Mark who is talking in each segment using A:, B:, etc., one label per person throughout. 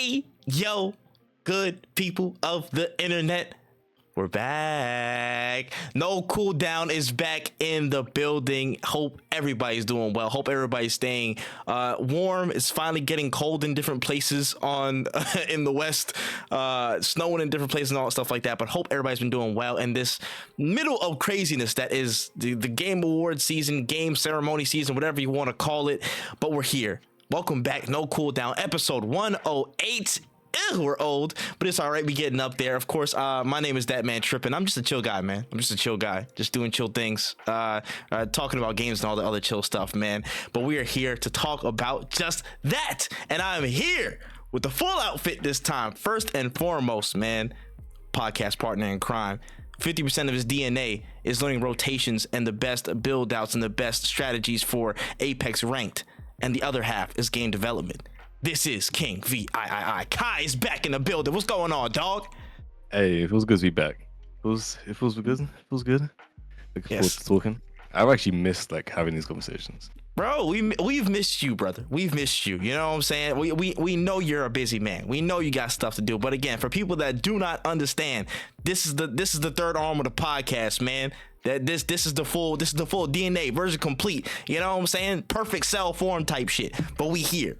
A: Hey, yo, good people of the internet. We're back. No Cooldown is back in the building. Hope everybody's doing well. Hope everybody's staying warm. It's finally getting cold in different places in the West, snowing in different places and all that stuff like that. But hope everybody's been doing well in this middle of craziness that is the Game Awards season, game ceremony season, whatever you want to call it. But we're here. Welcome back. No Cooldown, episode 108. We're old, but it's all right. We getting up there. Of course, my name is That Man Trippin'. I'm just a chill guy, man. I'm just a chill guy, just doing chill things, talking about games and all the other chill stuff, man. But we are here to talk about just that, and I'm here with the full outfit this time. First and foremost, man, podcast partner in crime. 50% of his DNA is learning rotations and the best build outs and the best strategies for Apex Ranked, and the other half is game development. This is King VIII. Kai is back in the building. What's going on, dog?
B: Hey, it feels good to be back. It feels good. Looking forward to talking. I've actually missed having these conversations.
A: Bro, we've missed you, brother. We've missed you. You know what I'm saying? We know you're a busy man. We know you got stuff to do. But again, for people that do not understand, this is the third arm of the podcast, man. That this is the full DNA version complete. You know what I'm saying? Perfect cell form type shit. But we here.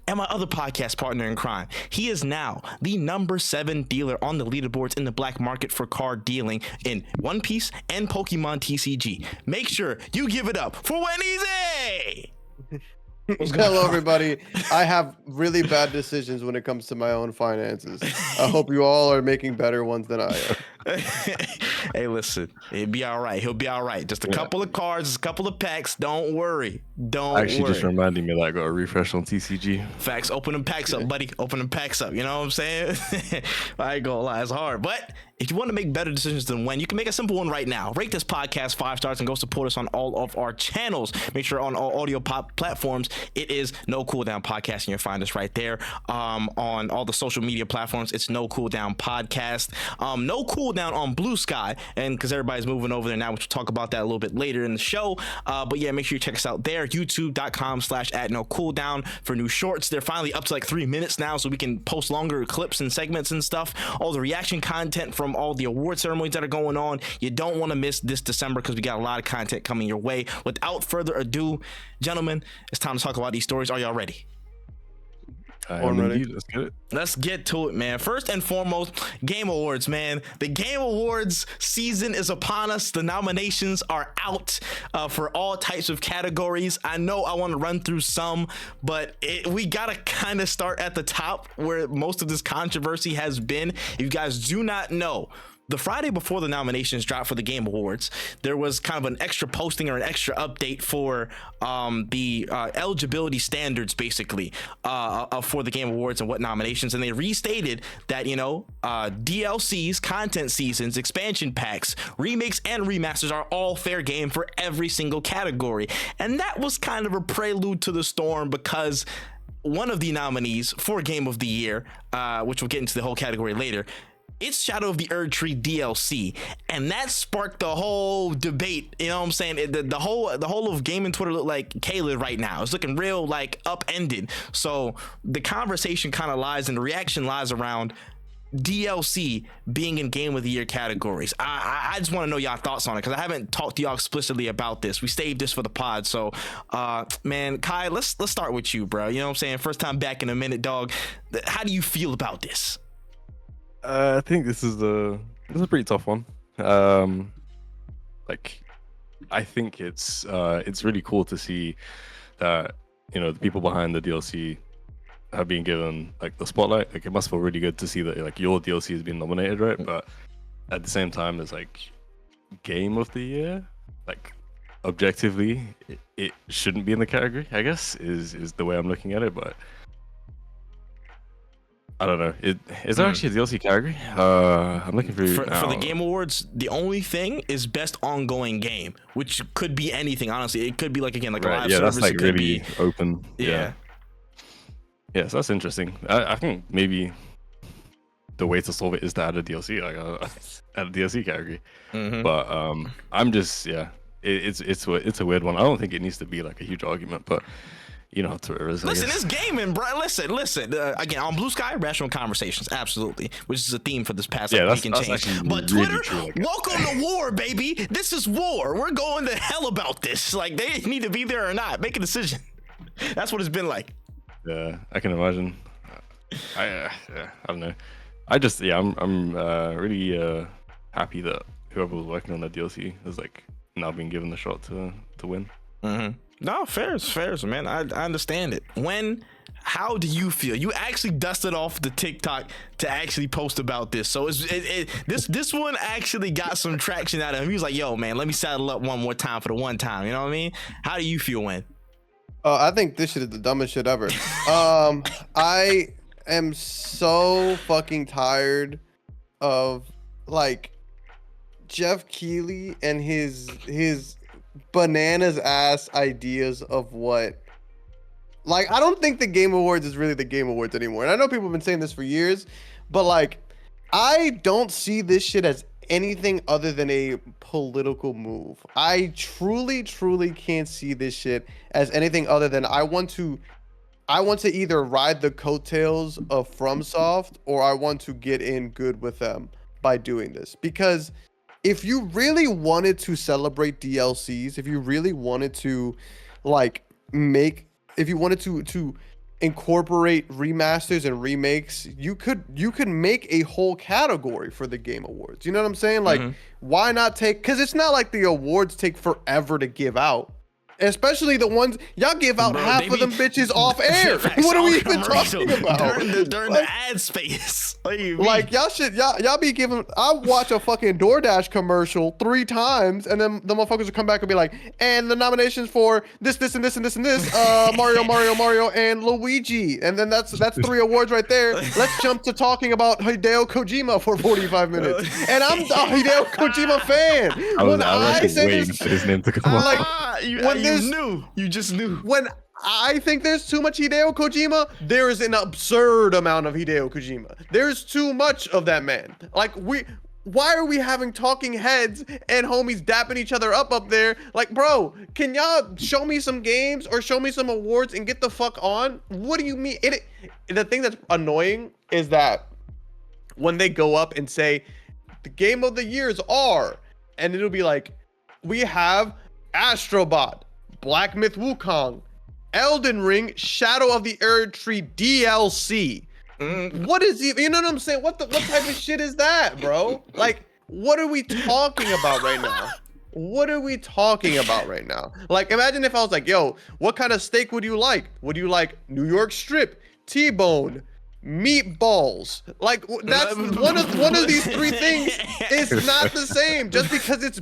A: And my other podcast partner in crime, he is now the number 7 dealer on the leaderboards in the black market for card dealing in One Piece and Pokemon TCG. Make sure you give it up for Weneezy!
C: Hello, everybody. I have really bad decisions when it comes to my own finances. I hope you all are making better ones than I am.
A: Hey, listen, it'll be all right. He'll be all right. Just a couple of cards, a couple of packs. Don't worry.
B: Just reminding me that I got a refresh on TCG.
A: Facts. Open them packs up, buddy. Open them packs up. You know what I'm saying? I ain't gonna lie, it's hard. But if you want to make better decisions than when, you can make a simple one right now. Rate this podcast 5 stars and go support us on all of our channels. Make sure on all audio platforms, it is No Cooldown Podcast, and you'll find us right there. On all the social media platforms, it's No Cooldown Podcast. No Cooldown on BlueSky, and because everybody's moving over there now, we'll talk about that a little bit later in the show. But yeah, make sure you check us out there. YouTube.com/@NoCooldown for new shorts. They're finally up to 3 minutes now, so we can post longer clips and segments and stuff. All the reaction content from all the award ceremonies that are going on. You don't want to miss this December because we got a lot of content coming your way. Without further ado, gentlemen, it's time to talk about these stories. Are y'all ready?
B: I'm ready. Let's get it.
A: Let's get to it, man. First and foremost, Game Awards, man. The Game Awards season is upon us. The nominations are out for all types of categories. I know I want to run through some, but we got to kind of start at the top where most of this controversy has been. If you guys do not know, the Friday before the nominations dropped for the Game Awards, there was kind of an extra posting or an extra update for the eligibility standards, basically, for the Game Awards and what nominations. And they restated that, DLCs, content seasons, expansion packs, remakes, and remasters are all fair game for every single category. And that was kind of a prelude to the storm because one of the nominees for Game of the Year, which we'll get into the whole category later, it's Shadow of the Erdtree DLC, and that sparked the whole debate. You know what I'm saying? The whole of gaming Twitter look like Caleb right now. It's looking real upended. So the conversation kind of lies and the reaction lies around DLC being in Game of the Year categories. I just want to know y'all thoughts on it because I haven't talked to y'all explicitly about this. We saved this for the pod. So man, Kai, let's start with you, bro. You know what I'm saying? First time back in a minute, dog. How do you feel about this?
B: I think this is a pretty tough one. I think it's really cool to see that the people behind the DLC have been given the spotlight. It must feel really good to see that your DLC has been nominated, right? But at the same time, it's Game of the Year. Objectively, it shouldn't be in the category, I guess, is the way I'm looking at it. But I don't know. Is there actually a DLC category? I'm looking for
A: the Game Awards. The only thing is best ongoing game, which could be anything. Honestly, it could be a live service.
B: That's really
A: be
B: open. Yeah, so that's interesting. I think maybe the way to solve it is to add a DLC, add a DLC category.
A: Mm-hmm.
B: But I'm just it's a weird one. I don't think it needs to be a huge argument, but You know how Twitter is.
A: Listen, it's gaming, bro. Listen. Again, on BlueSky, rational conversations, absolutely, which is a theme for this past week and change. But
B: really
A: Twitter,
B: true,
A: welcome to war, baby. This is war. We're going to hell about this. Like, they need to be there or not. Make a decision. That's what it's been like.
B: Yeah, I can imagine. I don't know. I'm really happy that whoever was working on that DLC is like now being given the shot to win.
A: Mm-hmm. No, fairs, man. I understand it. How do you feel? You actually dusted off the TikTok to actually post about this. So this one actually got some traction out of him. He was like, yo, man, let me saddle up one more time for the one time. You know what I mean? How do you feel when?
C: I think this shit is the dumbest shit ever. I am so fucking tired of like Jeff Keighley and his bananas ass ideas of what, like, I don't think the Game Awards is really the Game Awards anymore. And I know people have been saying this for years, but like, I don't see this shit as anything other than a political move. I truly can't see this shit as anything other than I want to either ride the coattails of FromSoft or I want to get in good with them by doing this. Because if you really wanted to celebrate DLCs, if you really wanted to if you wanted to incorporate remasters and remakes, you could make a whole category for the Game Awards. You know what I'm saying? Like, why not because it's not like the awards take forever to give out. Especially the ones y'all give out half of them bitches off air. What are we even talking about?
A: During the ad space.
C: Like y'all be giving. I watch a fucking DoorDash commercial 3 times, and then the motherfuckers will come back and be like, and the nominations for this, and this, Mario, and Luigi, and then that's 3 awards right there. Let's jump to talking about Hideo Kojima for 45 minutes, and I'm a Hideo Kojima fan.
B: I was waiting for his name to come up.
A: You just knew.
C: When I think there's too much Hideo Kojima, there is an absurd amount of Hideo Kojima. There's too much of that man. Like, why are we having talking heads and homies dapping each other up there? Like, bro, can y'all show me some games or show me some awards and get the fuck on? What do you mean? The thing that's annoying is that when they go up and say the game of the years are, and it'll be like, we have Astrobot, Black Myth Wukong, Elden Ring, Shadow of the Erdtree DLC. What is even, you know what I'm saying? What type of shit is that, bro? Like, what are we talking about right now? What are we talking about right now? Like, imagine if I was like, yo, what kind of steak would you like? Would you like New York strip, T-bone, meatballs? Like, that's one of these 3 things is not the same. Just because it's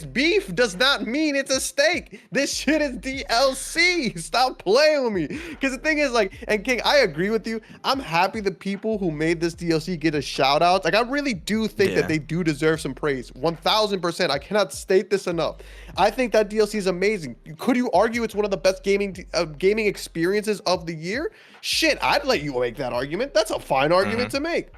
C: beef does not mean it's a steak. This shit is DLC. Stop playing with me. Because the thing is, like, and King, I agree with you. I'm happy the people who made this DLC get a shout out. Like, I really do think that they do deserve some praise. 1000%. I cannot state this enough. I think that DLC is amazing. Could you argue it's one of the best gaming experiences of the year? Shit, I'd let you make that argument. That's a fine argument to make.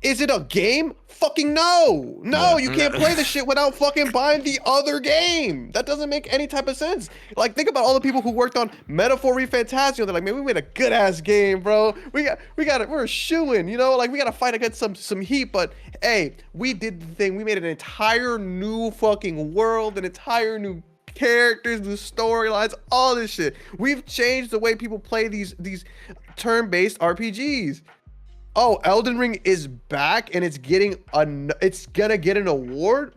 C: Is it a game? Fucking no. No, you can't play the shit without fucking buying the other game. That doesn't make any type of sense. Like, think about all the people who worked on Metaphor Refantasio. They're like, man, we made a good ass game, bro. We're shooing, you know, like, we gotta fight against some heat, but hey, we did the thing. We made an entire new fucking world, an entire new characters, the storylines, all this shit. We've changed the way people play these turn-based RPGs. Oh, Elden Ring is back and it's gonna get an award?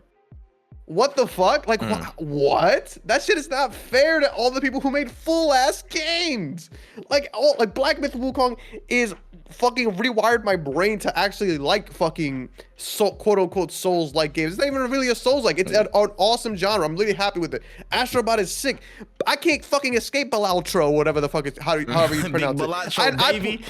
C: What the fuck? Like, what? That shit is not fair to all the people who made full ass games. Like Black Myth Wukong is fucking rewired my brain to actually like fucking quote unquote Souls like games. It's not even really a Souls like. It's an awesome genre. I'm really happy with it. Astrobot is sick. I can't fucking escape Balatro, whatever the fuck is however you pronounce it.
A: Balatro, baby.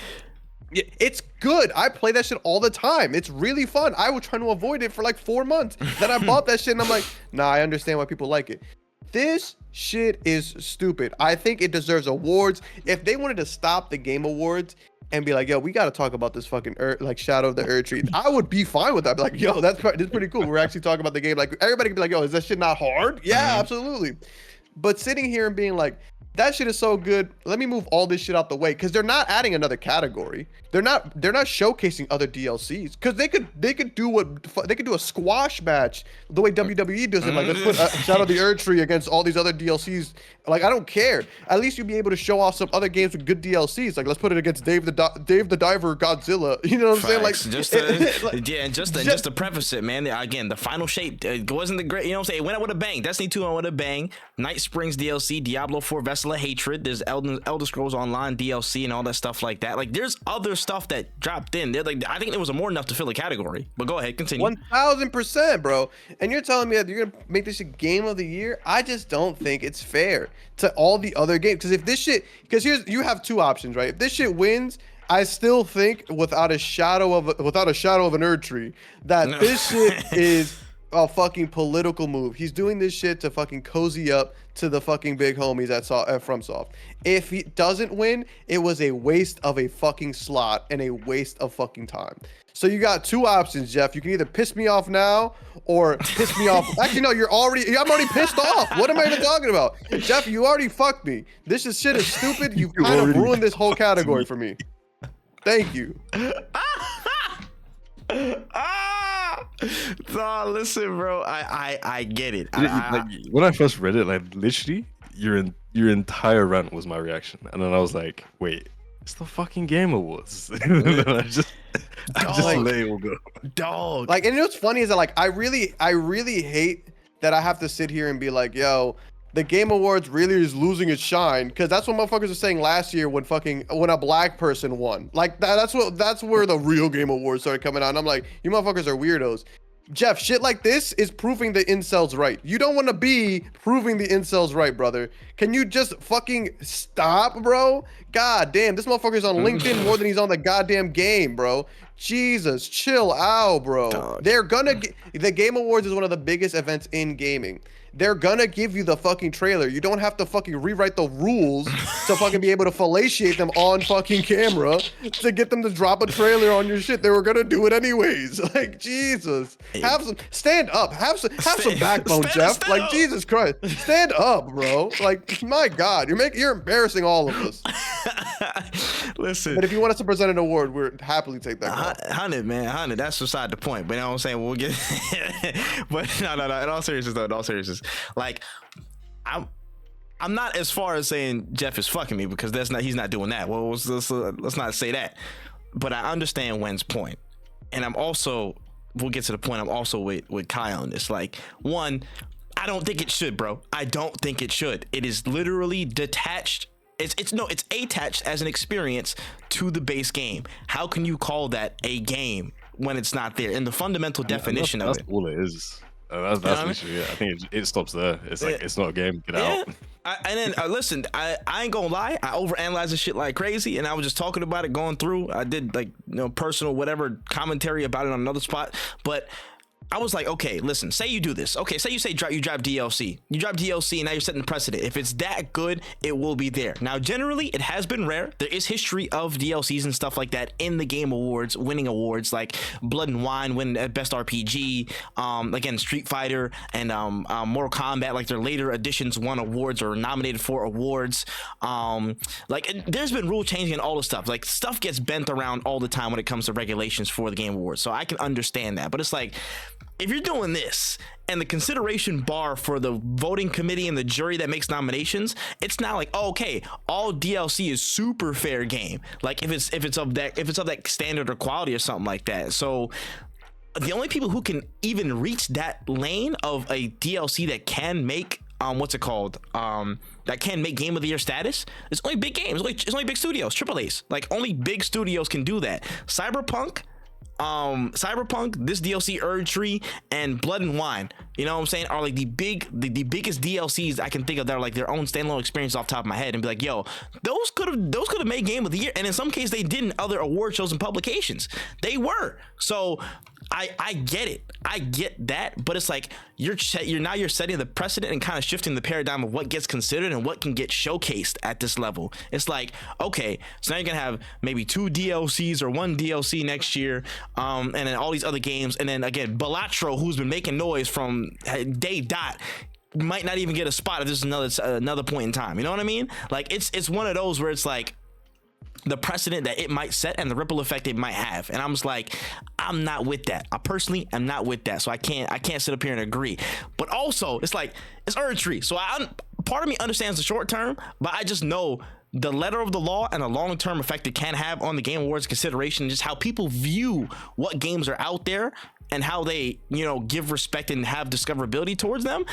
C: It's good. I play that shit all the time. It's really fun. I was trying to avoid it for like 4 months. Then I bought that shit and I'm like, nah, I understand why people like it. This shit is stupid. I think it deserves awards. If they wanted to stop the Game Awards and be like, yo, we got to talk about this fucking Shadow of the Erdtree, I would be fine with that. I'd be like, yo, this is pretty cool. We're actually talking about the game. Like, everybody could be like, yo, is that shit not hard? Yeah, absolutely. But sitting here and being like, That shit is so good. Let me move all this shit out the way because they're not adding another category. They're not showcasing other DLCs because they could do a squash match the way WWE does it. Like, let's put Shadow of the Erdtree against all these other DLCs. Like, I don't care. At least you'll be able to show off some other games with good DLCs. Like, let's put it against Dave the Diver Godzilla. You know what I'm saying? Like,
A: just to preface it, man. Again, the final shape wasn't the great. You know what I'm saying? It went out with a bang. Destiny 2 went with a bang. Night Springs DLC, Diablo 4 Vessel of Hatred. There's Elder Scrolls Online DLC and all that stuff like that. Like, there's other stuff that dropped in. They're like, I think there was more enough to fill a category. But go ahead, continue.
C: 1000%, bro. And you're telling me that you're gonna make this a game of the year? I just don't think it's fair to all the other games. Because if this shit, you have two options, right? If this shit wins, I still think without a shadow of an Erdtree that this shit is a fucking political move. He's doing this shit to fucking cozy up to the fucking big homies at FromSoft. If he doesn't win, it was a waste of a fucking slot and a waste of fucking time. So you got two options, Jeff. You can either piss me off now or piss me off. Actually, no, I'm already pissed off. What am I even talking about? Jeff, you already fucked me. Shit is stupid. You kind of ruined this whole category for me. Thank you.
A: No, listen, bro. I get it.
B: Like, when I first read it, like literally, your entire rant was my reaction, and then I was like, wait, it's the fucking Game Awards. And then I just let it go.
A: Dog.
C: Like, and you know what's funny is that, like, I really hate that I have to sit here and be like, yo, the Game Awards really is losing its shine, because that's what motherfuckers were saying last year when a black person won. Like, that's where the real Game Awards started coming out. And I'm like, you motherfuckers are weirdos. Jeff, shit like this is proving the incels right. You don't want to be proving the incels right, brother. Can you just fucking stop, bro? God damn, this motherfucker's on LinkedIn more than he's on the goddamn game, bro. Jesus, chill out, bro.
A: Dog.
C: They're gonna the Game Awards is one of the biggest events in gaming. They're gonna give you the fucking trailer. You don't have to fucking rewrite the rules to fucking be able to fellatiate them on fucking camera to get them to drop a trailer on your shit. They were gonna do it anyways. Like, Jesus. Stand up. Have some backbone, Jeff. Like, Jesus Christ. Stand up, bro. Like, my God. You're embarrassing all of us.
A: Listen.
C: But if you want us to present an award, we'd happily take that.
A: 100, that's beside the point. But you know what I'm saying? We'll get but no. In all seriousness, like, I'm not as far as saying Jeff is fucking me, because he's not doing that. Well, let's not say that. But I understand Wen's point, and we'll get to the point. I'm also with Kai on this. Like, one, I don't think it should, bro. I don't think it should. It is literally detached. It's attached as an experience to the base game. How can you call that a game when it's not there? And the fundamental definition of it.
B: That's all it is. That's literally it. I think it stops there. It's like, it's not a game. Get out.
A: Listen, I ain't gonna lie. I overanalyze this shit like crazy, and I was just talking about it, going through. I did, like, personal whatever commentary about it on another spot, but I was like, okay, listen, say you do this. Okay, say you drive DLC. You drive DLC, and now you're setting the precedent. If it's that good, it will be there. Now, generally, it has been rare. There is history of DLCs and stuff like that in the Game Awards, winning awards, like Blood and Wine winning at Best RPG. Again, Street Fighter and Mortal Kombat, like their later editions, won awards or nominated for awards. There's been rule changing and all this stuff. Like, stuff gets bent around all the time when it comes to regulations for the Game Awards. So I can understand that. But it's like, if you're doing this and the consideration bar for the voting committee and the jury that makes nominations, it's not like, oh, okay, all DLC is super fair game. Like, if it's of that standard or quality or something like that. So the only people who can even reach that lane of a DLC that can make that can make Game of the Year status, it's only big games. It's only big studios, AAAs. Like, only big studios can do that. Cyberpunk, this DLC, Erdtree, and Blood and Wine, you know what I'm saying, are like the biggest DLCs I can think of that are like their own standalone experience off the top of my head, and be like, yo, those could have made Game of the Year. And in some cases they did in other award shows and publications. They were. So I get it. I get that, but it's like you're setting the precedent and kind of shifting the paradigm of what gets considered and what can get showcased at this level. It's like, okay, so now you're gonna have maybe 2 DLCs or 1 DLC next year, and then all these other games, and then again, Balatro, who's been making noise from day dot, might not even get a spot if there's another point in time. You know what I mean? Like it's one of those where it's like the precedent that it might set and the ripple effect it might have. And I'm just like, I'm not with that. I personally am not with that. So I can't sit up here and agree. But also, it's like, it's Erdtree. So part of me understands the short term, but I just know the letter of the law and the long-term effect it can have on the Game Awards consideration, just how people view what games are out there and how they, give respect and have discoverability towards them.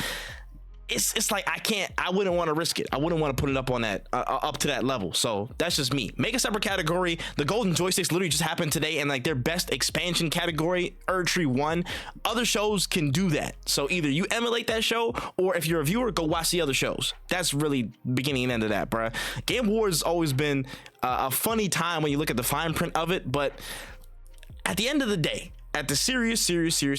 A: It's like I wouldn't want to risk it. I wouldn't want to put it up on that up to that level. So that's just me. Make a separate category. The golden joysticks literally just happened today, and like their best expansion category, Erdtree won. Other shows can do that. So either you emulate that show, or if you're a viewer, go watch the other shows. That's really beginning and end of that, bruh. Game Awards has always been a funny time when you look at the fine print of it, but at the end of the day, at the serious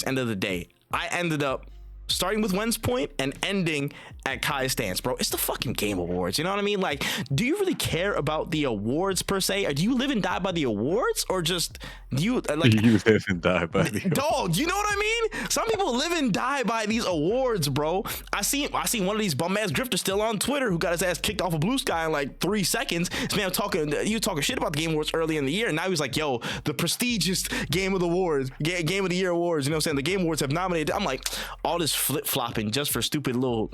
A: end of the day, I ended up starting with Wen's point and ending at Kai's stance, bro. It's the fucking Game Awards. You know what I mean? Like, do you really care about the awards per se? Or do you live and die by the awards? Or just do you like
B: you live and die by the
A: dog? You know what I mean? Some people live and die by these awards, bro. I seen one of these bum ass grifters still on Twitter who got his ass kicked off of BlueSky in like 3 seconds. This man talking shit about the Game Awards early in the year, and now he's like, yo, the prestigious Game of the Awards, Game of the Year awards. You know what I'm saying? The Game Awards have nominated. I'm like, all this flip flopping just for stupid little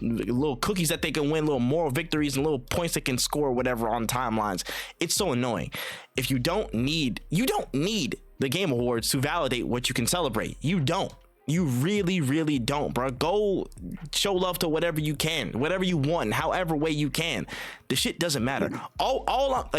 A: cookies that they can win, little moral victories and little points they can score, whatever, on timelines. It's so annoying. If you don't need the Game Awards to validate what you can celebrate. You don't. You really don't, bro. Go show love to whatever you can, whatever you want, however way you can. The shit doesn't matter. All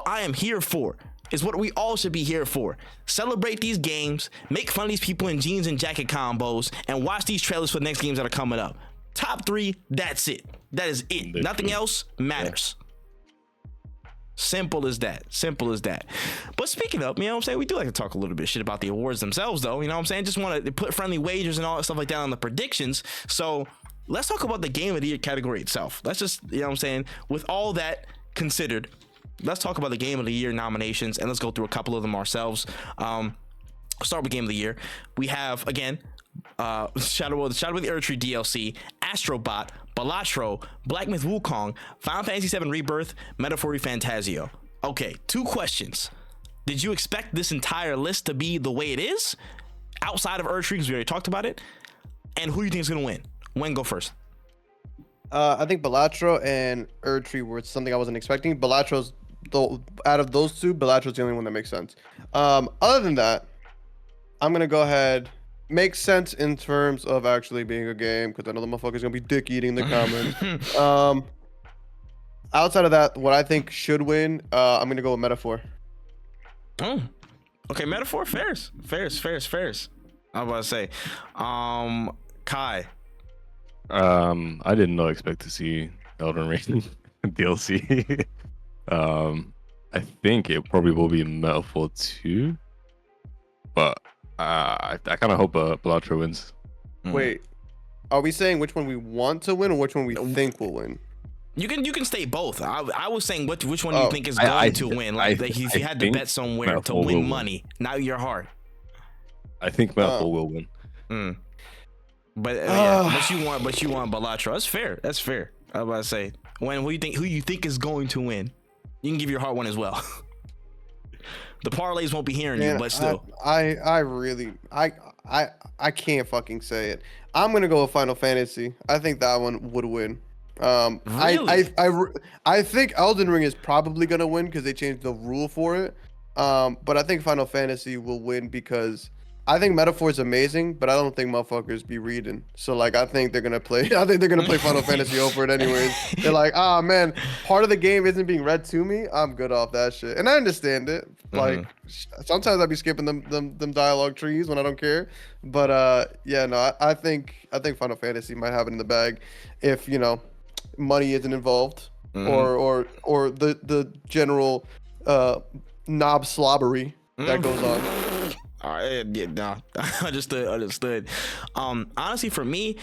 A: I am here for is what we all should be here for. Celebrate these games, make fun of these people in jeans and jacket combos, and watch these trailers for the next games that are coming up. Top 3, that's it. That is it. Nothing else matters. Simple as that. But speaking of, you know what I'm saying, we do like to talk a little bit of shit about the awards themselves, though. You know what I'm saying? Just want to put friendly wagers and all that stuff like that on the predictions. So let's talk about the Game of the Year category itself. Let's just, you know what I'm saying, with all that considered, let's talk about the Game of the Year nominations, and let's go through a couple of them ourselves. Start with Game of the Year. We have, again, Shadow of the Erdtree DLC, Astrobot, Balatro, Black Myth Wukong, Final Fantasy VII Rebirth, Metaphor Fantasio. Okay, 2 questions. Did you expect this entire list to be the way it is? Outside of Erdtree, because we already talked about it. And who do you think is going to win? When, go first.
C: I think Balatro and Erdtree were something I wasn't expecting. Balatro's, out of those 2, Balatro's the only one that makes sense. Other than that, I'm going to go ahead. Makes sense in terms of actually being a game, because I know the motherfucker's gonna be dick eating the comments. Outside of that, what I think should win, I'm gonna go with Metaphor.
A: Oh, okay, Metaphor, fairs. I was about to say, Kai.
B: I did not expect to see Elden Ring DLC. I think it probably will be Metaphor 2, but I kind of hope Balatro wins.
C: Wait, are we saying which one we want to win or which one we think will win?
A: You can state both. I was saying which one you think is going to win. Like if you had to bet somewhere to win money, now you're hard.
B: I think Metaphor will win.
A: But you want Balatro. That's fair. I was about to say, who you think is going to win? You can give your heart one as well. The parlays won't be hearing you, but still.
C: I can't fucking say it. I'm gonna go with Final Fantasy. I think that one would win.
A: Really?
C: I think Elden Ring is probably gonna win because they changed the rule for it. But I think Final Fantasy will win because I think Metaphor is amazing, but I don't think motherfuckers be reading. So like, I think they're gonna play Final Fantasy over it anyways. They're like, man, part of the game isn't being read to me. I'm good off that shit, and I understand it. Like, sometimes I'd be skipping them dialogue trees when I don't care. But I think Final Fantasy might have it in the bag if money isn't involved or the general knob slobbery that goes on. Understood.
A: Honestly, for me,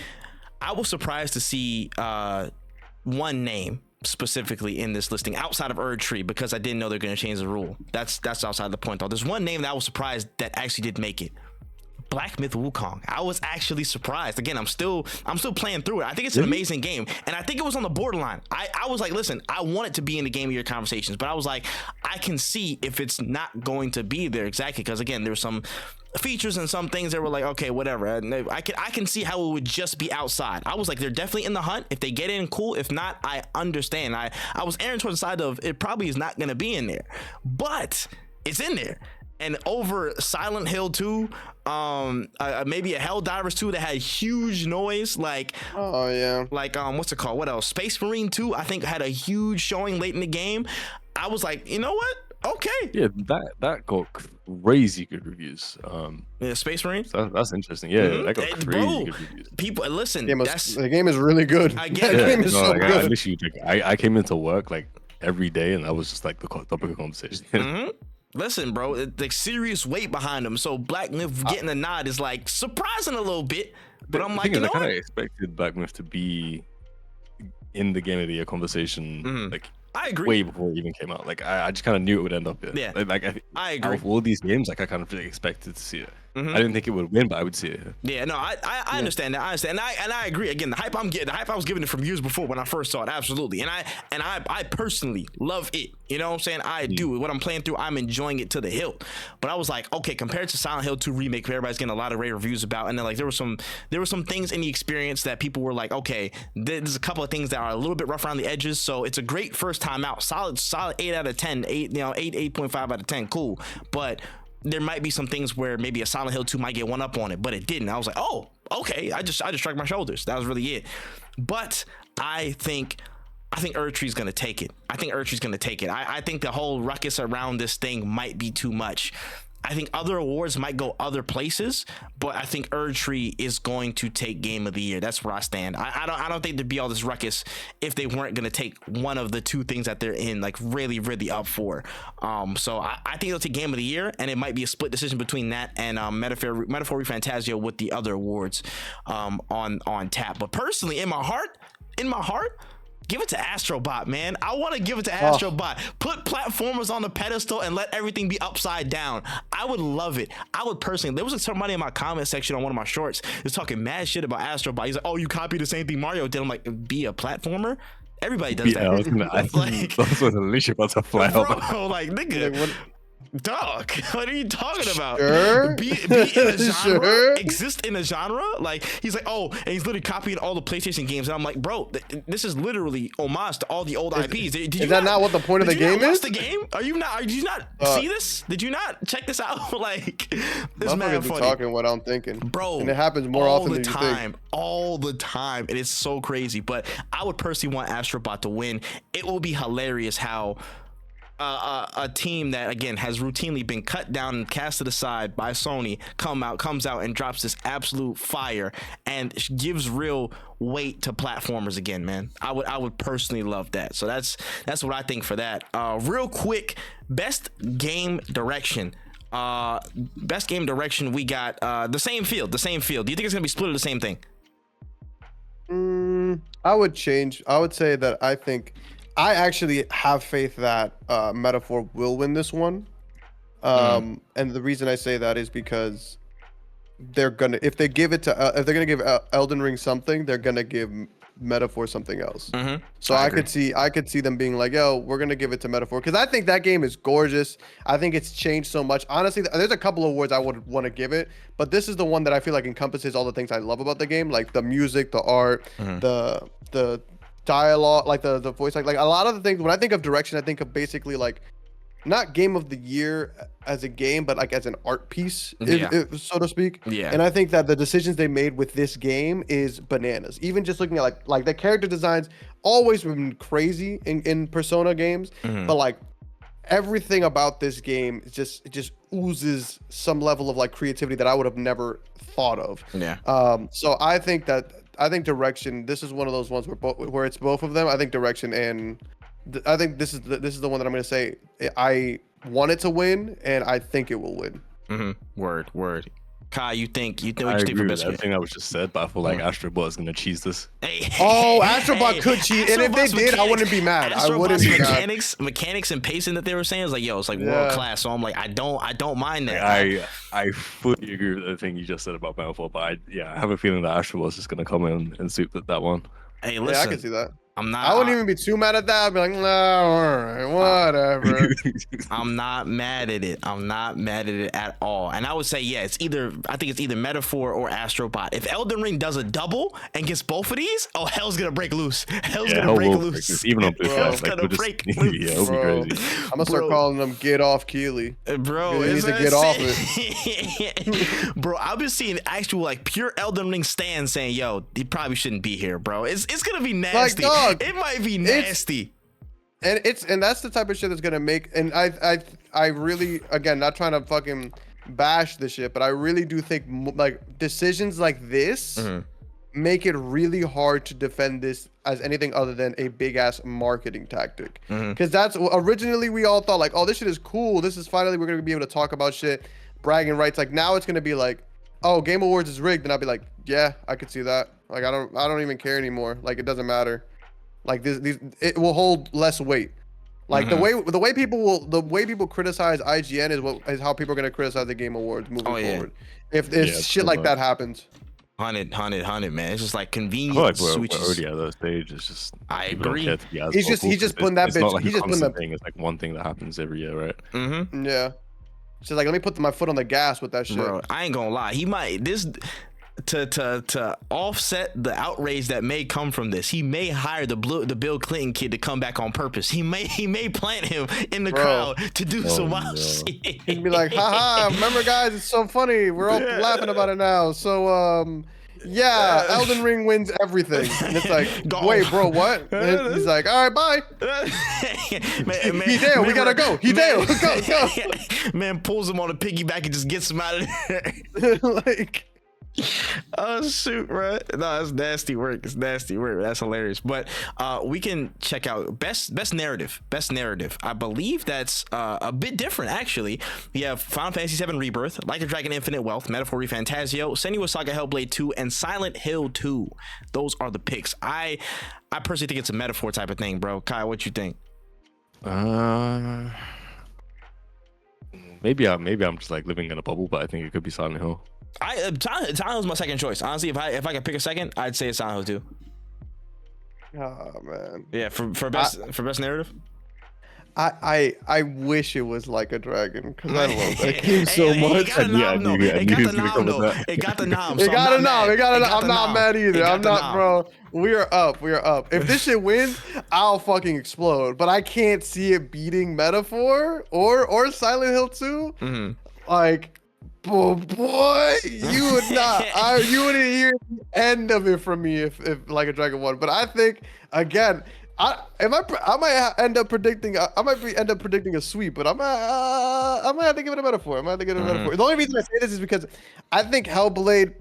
A: I was surprised to see one name specifically in this listing outside of Erdtree because I didn't know they're going to change the rule. That's outside the point though. There's one name that I was surprised that actually did make it. Black Myth Wukong. I was actually surprised. Again, I'm still playing through it. I think it's an amazing game, and I think it was on the borderline. I was like, listen, I want it to be in the Game of the Year conversations, but I was like, I can see if it's not going to be there exactly, because again, there's some features and some things that were like, okay, whatever. I can see how it would just be outside. I was like, they're definitely in the hunt. If they get in, cool. If not, I understand. I was erring towards the side of it probably is not going to be in there, but it's in there. And over Silent Hill 2, maybe a Helldivers 2 that had huge noise, like what's it called? What else? Space Marine 2, I think had a huge showing late in the game. I was like, you know what? Okay.
B: Yeah, that got crazy good reviews.
A: Yeah, Space Marine.
B: So that's interesting. Yeah, that got crazy good reviews.
A: People, listen,
C: the game is really good.
A: I get
C: that
A: it.
C: game is so good.
B: I came into work like every day, and that was just like the topic of conversation.
A: Listen, bro, like serious weight behind them. So Black Myth getting a nod is like surprising a little bit, but I'm like, you know,
B: I kind of expected Black Myth to be in the Game of the Year conversation, like
A: I agree.
B: way before it even came out. Like I just kind of knew it would end up here.
A: Yeah,
B: I
A: agree.
B: Out of all these games, like I kind of expected to see it. I didn't think it would win, but I would see it.
A: Yeah, no, I understand that. I understand, and I agree. Again, the hype I was giving it from years before when I first saw it, absolutely. And I personally love it. You know what I'm saying? I do. What I'm playing through, I'm enjoying it to the hilt. But I was like, okay, compared to Silent Hill 2 remake, everybody's getting a lot of rave reviews about, and then like there were some things in the experience that people were like, okay, there's a couple of things that are a little bit rough around the edges. So it's a great first time out. Solid 8 out of 10, 8.5 out of 10, cool. But there might be some things where maybe a Silent Hill 2 might get one up on it, but it didn't. I was like, oh, okay. I just shrugged my shoulders. That was really it. But I think Erdtree's gonna take it. I think the whole ruckus around this thing might be too much. I think other awards might go other places, but I think Erdtree is going to take Game of the Year. That's where I stand. I don't think there'd be all this ruckus if they weren't going to take one of the two things that they're in, like really, really up for. So I think they'll take Game of the Year, and it might be a split decision between that and Metaphor ReFantazio with the other awards on tap. But personally, in my heart, give it to Astrobot, man. I want to give it to Astrobot. Put platformers on the pedestal and let everything be upside down. I would love it. I would personally. There was somebody in my comment section on one of my shorts who's talking mad shit about Astrobot. He's like, "Oh, you copied the same thing Mario did." I'm like, "Be a platformer." Everybody does that.
B: I was Alicia about to fly out.
A: Bro, like nigga. Dog, what are you talking about?
C: Sure.
A: Be in a genre, exist in a genre. Like he's like, oh, and he's literally copying all the PlayStation games, and I'm like, bro, this is literally homage to all the old IPs.
C: Is that not what the point of the game is?
A: The game? Did you not see this? Did you not check this out? Like, this
C: I'm
A: mad funny.
C: Talking what I'm thinking,
A: bro,
C: and it happens more often than you think.
A: All the time. It is so crazy. But I would personally want Astrobot to win. It will be hilarious how a team that again has routinely been cut down and casted aside by Sony comes out and drops this absolute fire and gives real weight to platformers again, man. I would personally love that. So that's what I think for that. Real quick, best game direction. We got the same field. Do you think it's gonna be split or the same thing?
C: I would change. I would say that I actually have faith that Metaphor will win this one. And the reason I say that is because if they're gonna give Elden Ring something, they're gonna give Metaphor something else. So I could see them being like, yo, we're gonna give it to Metaphor, because I think that game is gorgeous. I think it's changed so much. Honestly, there's a couple of awards I would want to give it, but this is the one that I feel like encompasses all the things I love about the game, like the music, the art, the dialogue, like the voice, like a lot of the things. When I think of direction, I think of basically like not Game of the Year as a game, but like as an art piece, so to speak. Yeah. And I think that the decisions they made with this game is bananas. Even just looking at like the character designs, always been crazy in Persona games, but like everything about this game just oozes some level of like creativity that I would have never thought of. Yeah. So I think direction. This is one of those ones where it's both of them. I think direction, and I think this is the one that I'm going to say I want it to win, and I think it will win.
A: Word. Kai, you think
B: I
A: what you think
B: agree
A: for
B: with
A: best
B: everything that was just said, but I feel like Astrobot is gonna cheese this.
A: Hey,
C: Oh, Astrobot could cheat, and if they
A: Astrobot's
C: did, I wouldn't be mad. I wouldn't be mad.
A: mechanics and pacing that they were saying is like, yo, it's like
C: Yeah.
A: world class. So I'm like, I don't mind that.
B: I fully agree with the thing you just said about Battlefield, but I have a feeling that Astrobot is just gonna come in and suit that one.
A: Hey,
C: Yeah,
A: listen,
C: I can see that.
A: I'm not.
C: I wouldn't even be too mad at that. I'd be like, nah, all right, whatever.
A: I'm not mad at it. I'm not mad at it at all. And I would say, yeah, I think it's either Metaphor or Astrobot. If Elden Ring does a double and gets both of these, oh, hell's gonna break loose. Hell's gonna break loose.
B: Even on this,
A: Hell's gonna break loose.
B: Yeah, it'll be crazy.
C: I'm gonna start calling them "Get Off Keely."
A: Bro,
C: you need to get off it.
A: Bro, I've been seeing actual like pure Elden Ring stands saying, "Yo, he probably shouldn't be here, bro. It's gonna be nasty.
C: Dog,
A: it might be nasty."
C: And that's the type of shit that's gonna make. And I really, again, not trying to fucking bash the shit, but I really do think like decisions like this make it really hard to defend this as anything other than a big ass marketing tactic. Because that's originally we all thought like, oh, this shit is cool. This is finally we're gonna be able to talk about shit, bragging rights. Like now it's gonna be like, oh, Game Awards is rigged, and I'll be like, yeah, I could see that. Like I don't even care anymore. Like it doesn't matter. Like it will hold less weight. Like the way people criticize IGN is how people are gonna criticize the Game Awards moving forward. If shit like that happens.
A: 100, man. It's just like convenient
B: I feel like
A: switches.
B: we're already at that stage. It's just
A: I
B: people don't
A: agree.
B: care to be as
C: He's just putting that
B: it's
C: bitch.
B: Not like
C: He's
B: a
C: just putting
B: constant
C: that
B: thing. It's like one thing that happens every year, right?
C: Yeah. She's like, let me put my foot on the gas with that shit.
A: Bro, I ain't gonna lie. He might to offset the outrage that may come from this. He may hire the Bill Clinton kid to come back on purpose. He may plant him in the crowd to do some wild shit.
C: He'd be like, haha, remember guys, it's so funny. We're all laughing about it now. So yeah, Elden Ring wins everything. And it's like, wait, bro, what? And he's like, all right, bye. Hideo, we gotta go. Hideo, go.
A: Man pulls him on a piggyback and just gets him out of there.
C: Like,
A: oh shoot, bro. No, that's nasty work. It's nasty work. That's hilarious. But we can check out best narrative. I believe that's a bit different actually. We have Final Fantasy VII Rebirth, Like a Dragon Infinite Wealth, Metaphor Refantasio, Senua's Saga Hellblade 2, and Silent Hill 2. Those are the picks. I personally think it's a Metaphor type of thing, bro. Kai, what you think?
B: Maybe I'm just like living in a bubble, but I think it could be Silent Hill.
A: Silent Hill's my second choice. Honestly, if I could pick a second, I'd say it's Silent Hill 2.
C: oh man.
A: Yeah, for best narrative.
C: I wish it was Like a Dragon because I love that game so much.
A: It got the nom.
C: It got a nom. I'm not mad either. I'm not, bro. We are up. If this shit wins, I'll fucking explode. But I can't see it beating Metaphor or Silent Hill 2. Like, boy, you would not. You wouldn't hear the end of it from me if Like a Dragon won. But I think again. I might end up predicting a sweep, but I might have to give it a Metaphor. The only reason I say this is because I think Hellblade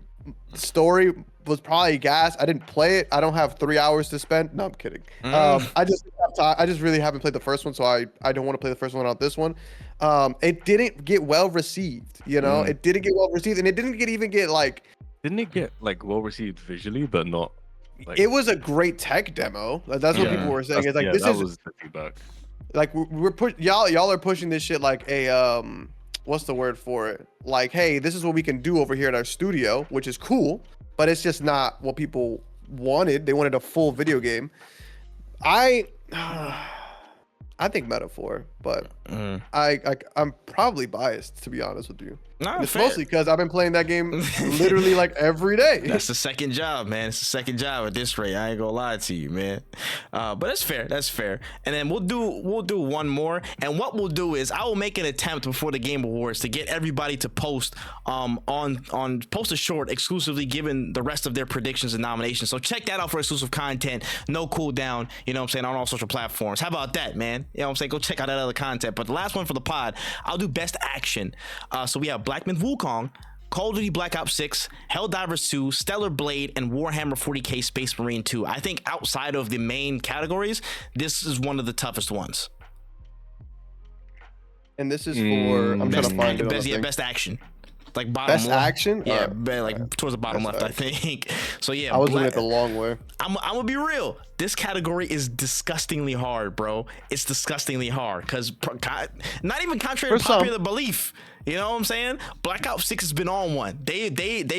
C: story was probably gas. I didn't play it. I don't have 3 hours to spend. No, I'm kidding. I just really haven't played the first one, so I don't want to play the first one on this one. It didn't get well received, you know. It didn't get well received, and it didn't get like.
B: Didn't it get like well received visually, but not? Like,
C: it was a great tech demo. That's what people were saying. It's like this is the feedback. Like we're y'all are pushing this shit like a what's the word for it? Like, hey, this is what we can do over here at our studio, which is cool, but it's just not what people wanted. They wanted a full video game. I think Metaphor, but I'm probably biased to be honest with you.
A: No,
C: it's mostly because I've been playing that game literally like every day.
A: That's the second job, man. It's the second job at this rate. I ain't gonna lie to you, man. But that's fair. And then we'll do one more. And what we'll do is I will make an attempt before the Game Awards to get everybody to post post a short exclusively giving the rest of their predictions and nominations. So check that out for exclusive content. No cooldown, you know what I'm saying, on all social platforms. How about that, man? You know what I'm saying? Go check out that other content. But the last one for the pod, I'll do best action. So we have Black Myth Wukong, Call of Duty Black Ops 6, Helldivers 2, Stellar Blade, and Warhammer 40k Space Marine 2. I think outside of the main categories, this is one of the toughest ones.
C: And this is for I'm trying to find it.
A: Best action. like bottom
C: Best
A: left.
C: action?
A: Yeah,
C: Alright.
A: like towards the bottom
C: Best
A: left, I think. So yeah,
C: I was looking at the long way.
A: I'm gonna be real. This category is disgustingly hard, bro. It's disgustingly hard because not even contrary to popular belief. You know what I'm saying? Black Ops 6 has been on one. They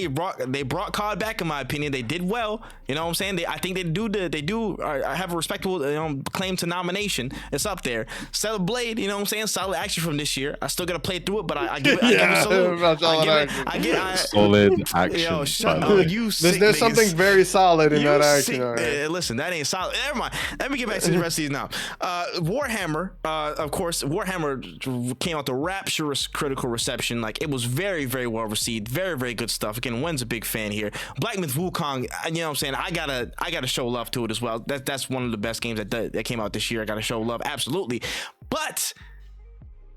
A: brought COD back, in my opinion. They did well. You know what I'm saying? I think they do have a respectable claim to nomination. It's up there. Stellar Blade, you know what I'm saying? Solid action from this year. I still gotta play through it, but I give it a salute.
B: Solid action.
A: Yo, shut up. You sick
C: There's
A: niggas.
C: something very solid in that action.
A: Listen, that ain't solid. Never mind. Let me get back to the rest of these now. Warhammer, of course, Warhammer came out the rapturous critical reception. Like, it was very, very well received. Very, very good stuff. Again, Wen's a big fan here. Black Myth Wukong, you know what I'm saying? I gotta show love to it as well. That's one of the best games that came out this year. I gotta show love, absolutely. But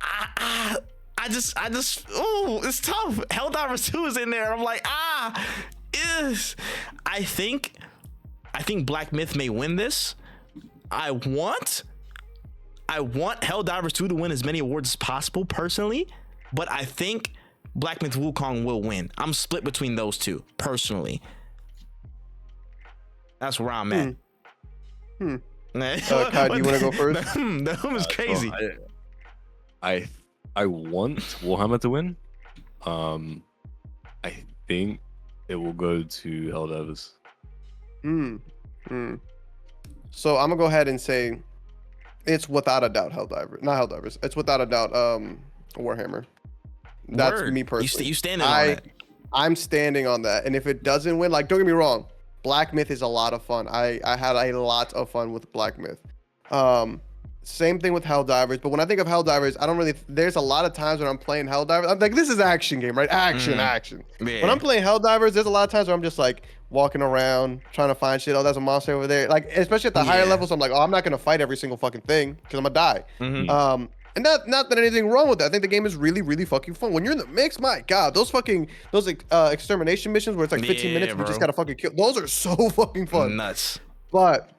A: I just it's tough. Helldivers 2 is in there. I'm like, I think Black Myth may win this. I want Helldivers 2 to win as many awards as possible, personally, but I think Black Myth Wukong will win. I'm split between those two, personally. That's where I'm at.
C: Kai, do you want to go first?
A: That was crazy.
B: So I want Warhammer to win. I think it will go to Helldivers.
C: So I'm gonna go ahead and say it's without a doubt Helldivers. It's without a doubt Warhammer. That's me personally.
A: You standing on that?
C: I'm standing on that. And if it doesn't win, like, don't get me wrong, Black Myth is a lot of fun. I had a lot of fun with Black Myth. Same thing with Helldivers, but when I think of Helldivers, I don't really. There's a lot of times when I'm playing Helldivers, I'm like, this is an action game, right? Action. Yeah. When I'm playing Helldivers, there's a lot of times where I'm just like walking around trying to find shit. Oh, there's a monster over there. Like, especially at the higher levels, I'm like, oh, I'm not gonna fight every single fucking thing because I'm gonna die. And not that anything wrong with that. I think the game is really, really fucking fun. When you're in the mix, my God, those extermination missions where it's like 15 minutes, and you just gotta fucking kill. Those are so fucking fun.
A: Nuts.
C: But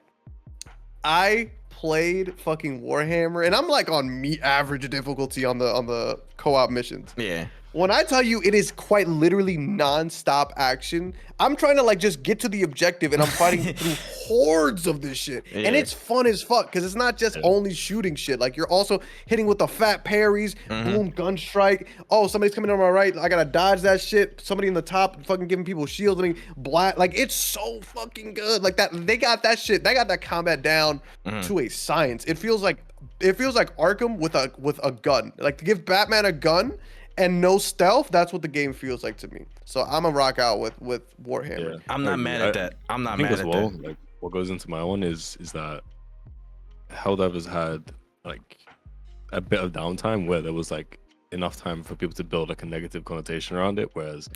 C: I played fucking Warhammer, and I'm like on average difficulty on the co-op missions.
A: Yeah.
C: When I tell you it is quite literally non-stop action, I'm trying to like just get to the objective, and I'm fighting through hordes of this shit. Yeah. And it's fun as fuck because it's not just only shooting shit. Like, you're also hitting with the fat parries, boom, gun strike. Oh, somebody's coming on my right. I gotta dodge that shit. Somebody in the top fucking giving people shields. I mean, black. Like, it's so fucking good. Like, that they got that shit. They got that combat down to a science. It feels like Arkham with a gun. Like, to give Batman a gun and no stealth, that's what the game feels like to me. So I'm gonna rock out with Warhammer.
A: Yeah. I'm not mad at that. I'm not mad at that.
B: Like, what goes into my one is that Helldivers had like a bit of downtime where there was like enough time for people to build like a negative connotation around it, whereas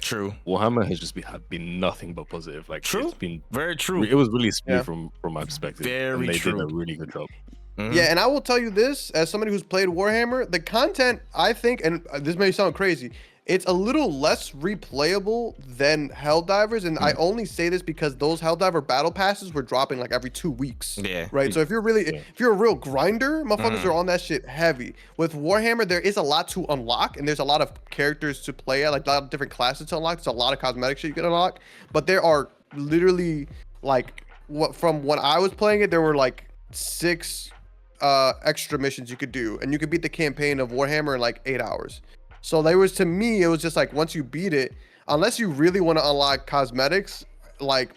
B: Warhammer has just been nothing but positive. Like, it's been
A: very true.
B: It was really smooth from my perspective.
A: Very
B: and
A: true.
B: They did a really good job.
C: Yeah, and I will tell you this, as somebody who's played Warhammer, the content, I think, and this may sound crazy, it's a little less replayable than Helldivers, and I only say this because those Helldiver battle passes were dropping like every 2 weeks.
A: Yeah.
C: Right? So if you're a real grinder, motherfuckers are on that shit heavy. With Warhammer, there is a lot to unlock, and there's a lot of characters to play at, like a lot of different classes to unlock. There's a lot of cosmetic shit you can unlock, but there are literally like, from when I was playing it, there were like 6 extra missions you could do, and you could beat the campaign of Warhammer in like 8 hours. So to me, it was just like, once you beat it, unless you really want to unlock cosmetics, like,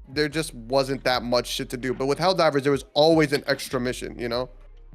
C: there just wasn't that much shit to do. But with Helldivers, there was always an extra mission, you know?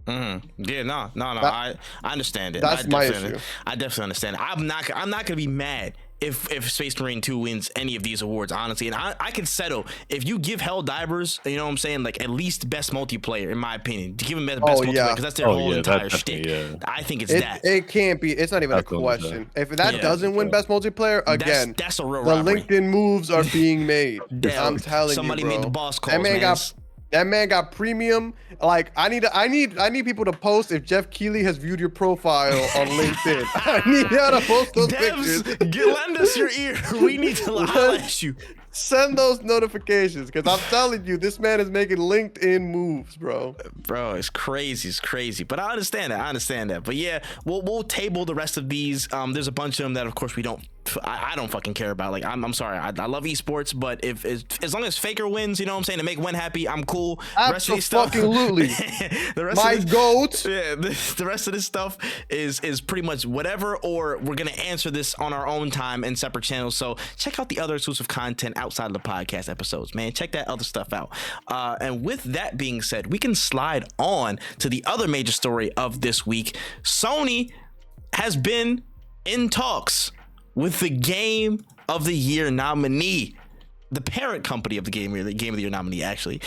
A: Yeah, no. I understand it.
C: That's my issue.
A: I definitely understand it. I'm not gonna be mad if Space Marine 2 wins any of these awards, honestly. And I can settle if you give Helldivers, you know what I'm saying, like, at least best multiplayer, in my opinion. To give them best multiplayer, because that's their whole entire shtick. Yeah. I think it's that.
C: It can't be. It's not even a question. If that doesn't win best multiplayer, again,
A: that's a real
C: the
A: robbery.
C: LinkedIn moves are being made. I'm telling you,
A: somebody made the boss calls,
C: That man got premium. Like, I need people to post if Jeff Keighley has viewed your profile on LinkedIn. I need y'all to post those pictures.
A: Lend us your ear. We need to highlight you.
C: Send those notifications, because I'm telling you, this man is making LinkedIn moves, bro.
A: Bro, it's crazy. But I understand that. But yeah, we'll table the rest of these. There's a bunch of them that, of course, we don't I don't fucking care about. Like, I'm sorry. I love esports, but if as long as Faker wins, you know what I'm saying, to make Wen happy, I'm cool.
C: Absolutely.
A: The rest
C: My
A: of this,
C: goat.
A: Yeah, the rest of this stuff is pretty much whatever, or we're gonna answer this on our own time in separate channels. So check out the other exclusive content outside of the podcast episodes, man. Check that other stuff out. And with that being said, we can slide on to the other major story of this week. Sony has been in talks with the Game of the Year nominee, the parent company of the Game of the Year nominee, actually.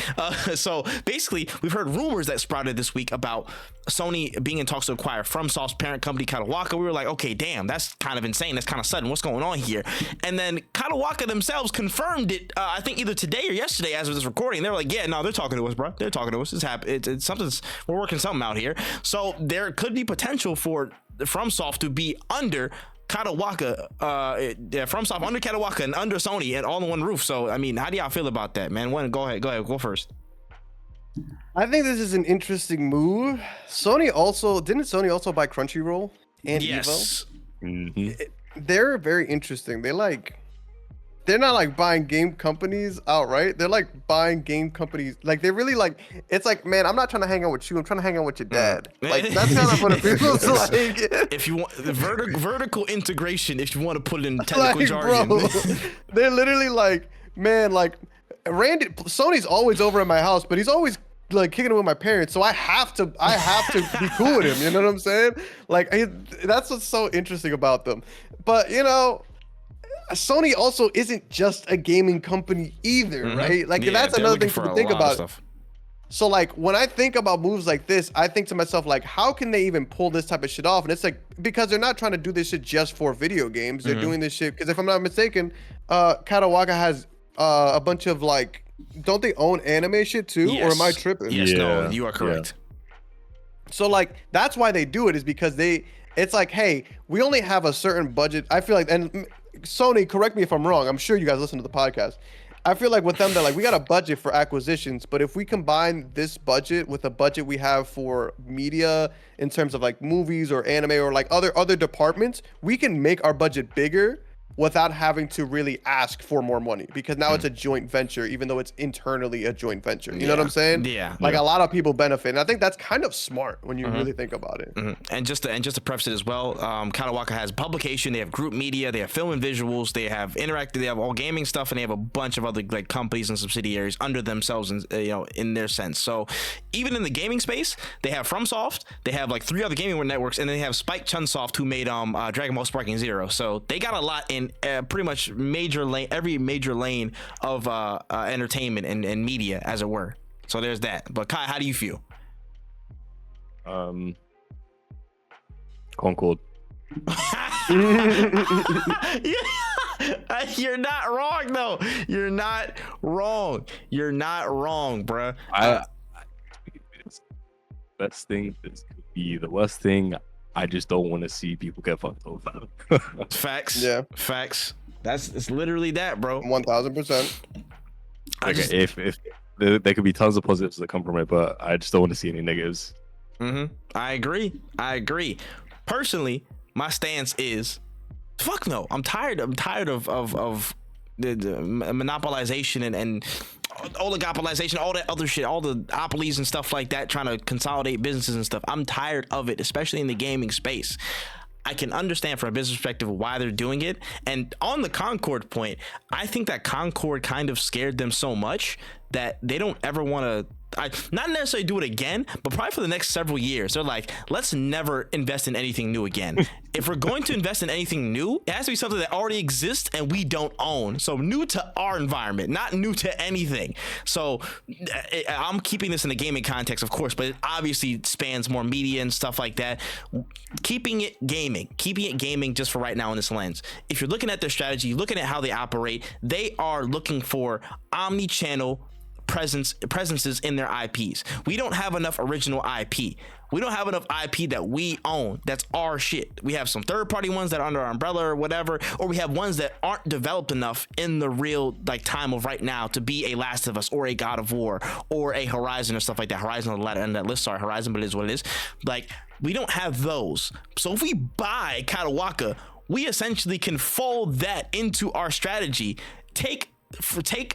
A: So basically, we've heard rumors that sprouted this week about Sony being in talks to acquire FromSoft's parent company, Kadowaka. We were like, okay, damn, that's kind of insane. That's kind of sudden. What's going on here? And then Kadowaka themselves confirmed it, I think either today or yesterday as of this recording. They were like, yeah, no, they're talking to us, bro. They're talking to us. It's happening. We're working something out here. So there could be potential for FromSoft to be under Kadowaka, FromSoft under Kadowaka and under Sony and all in one roof. So I mean, how do y'all feel about that, man? Go ahead, go first.
C: I think this is an interesting move. Sony also buy Crunchyroll and
A: Yes.
C: Evo? They're very interesting. They're not like buying game companies outright. They're like buying game companies. Like they're really like, it's like, man, I'm not trying to hang out with you. I'm trying to hang out with your dad. Like that's kind of what it feels like.
A: If you want the vertical integration, if you want to put it in technical
C: Like,
A: jargon,
C: bro, they're literally like, man, like Sony's always over at my house, but he's always like kicking it with my parents, so I have to be cool with him. You know what I'm saying? Like that's what's so interesting about them. But you know, Sony also isn't just a gaming company either, right? Like that's another thing to think about. So like when I think about moves like this, I think to myself like, how can they even pull this type of shit off? And it's like, because they're not trying to do this shit just for video games. They're doing this shit because if I'm not mistaken, Kadowaka has a bunch of like, don't they own anime shit too? Or am I tripping?
A: Yes, no, you are correct.
C: So like that's why they do it, is because it's like, hey, we only have a certain budget. I feel like, and Sony, correct me if I'm wrong, I'm sure you guys listen to the podcast. I feel like with them, they're like, we got a budget for acquisitions, but if we combine this budget with a budget we have for media in terms of like movies or anime or like other departments, we can make our budget bigger without having to really ask for more money, because now it's a joint venture, even though it's internally a joint venture. You know what I'm saying?
A: Yeah.
C: Like a lot of people benefit, and I think that's kind of smart when you really think about it.
A: And just to preface it as well, Kadowaka has publication, they have group media, they have film and visuals, they have interactive, they have all gaming stuff, and they have a bunch of other like companies and subsidiaries under themselves, and in their sense. So even in the gaming space, they have FromSoft, they have like 3 other gaming networks, and then they have Spike Chunsoft, who made Dragon Ball Sparking Zero. So they got a lot in pretty much every major lane of entertainment and media, as it were. So there's that. But Kai, how do you feel?
B: Concord.
A: You're not wrong though. You're not wrong, bruh.
B: Best thing, this could be the worst thing. I just don't want to see people get fucked over.
A: Facts.
C: Yeah.
A: Facts. It's literally that, bro.
C: 1000%.
B: Okay, if there could be tons of positives that come from it, but I just don't want to see any negatives.
A: I agree. Personally, my stance is, fuck no. I'm tired of the monopolization and oligopolization, all that other shit, all the opolies and stuff like that, trying to consolidate businesses and stuff. I'm tired of it, especially in the gaming space. I can understand from a business perspective why they're doing it. And on the Concord point, I think that Concord kind of scared them so much that they don't ever want to, not necessarily do it again, but probably for the next several years. They're like, let's never invest in anything new again. If we're going to invest in anything new, it has to be something that already exists and we don't own. So new to our environment, not new to anything. So I'm keeping this in the gaming context, of course, but it obviously spans more media and stuff like that. Keeping it gaming just for right now in this lens. If you're looking at their strategy, looking at how they operate, they are looking for omni-channel presences in their IPs. We don't have enough original IP. We don't have enough IP that we own. That's our shit. We have some third-party ones that are under our umbrella or whatever, or we have ones that aren't developed enough in the real like time of right now to be a Last of Us or a God of War or a Horizon or stuff like that. Horizon on the latter end of that list. Sorry, Horizon, but it is what it is. Like, we don't have those. So if we buy Kadowaka, we essentially can fold that into our strategy. Take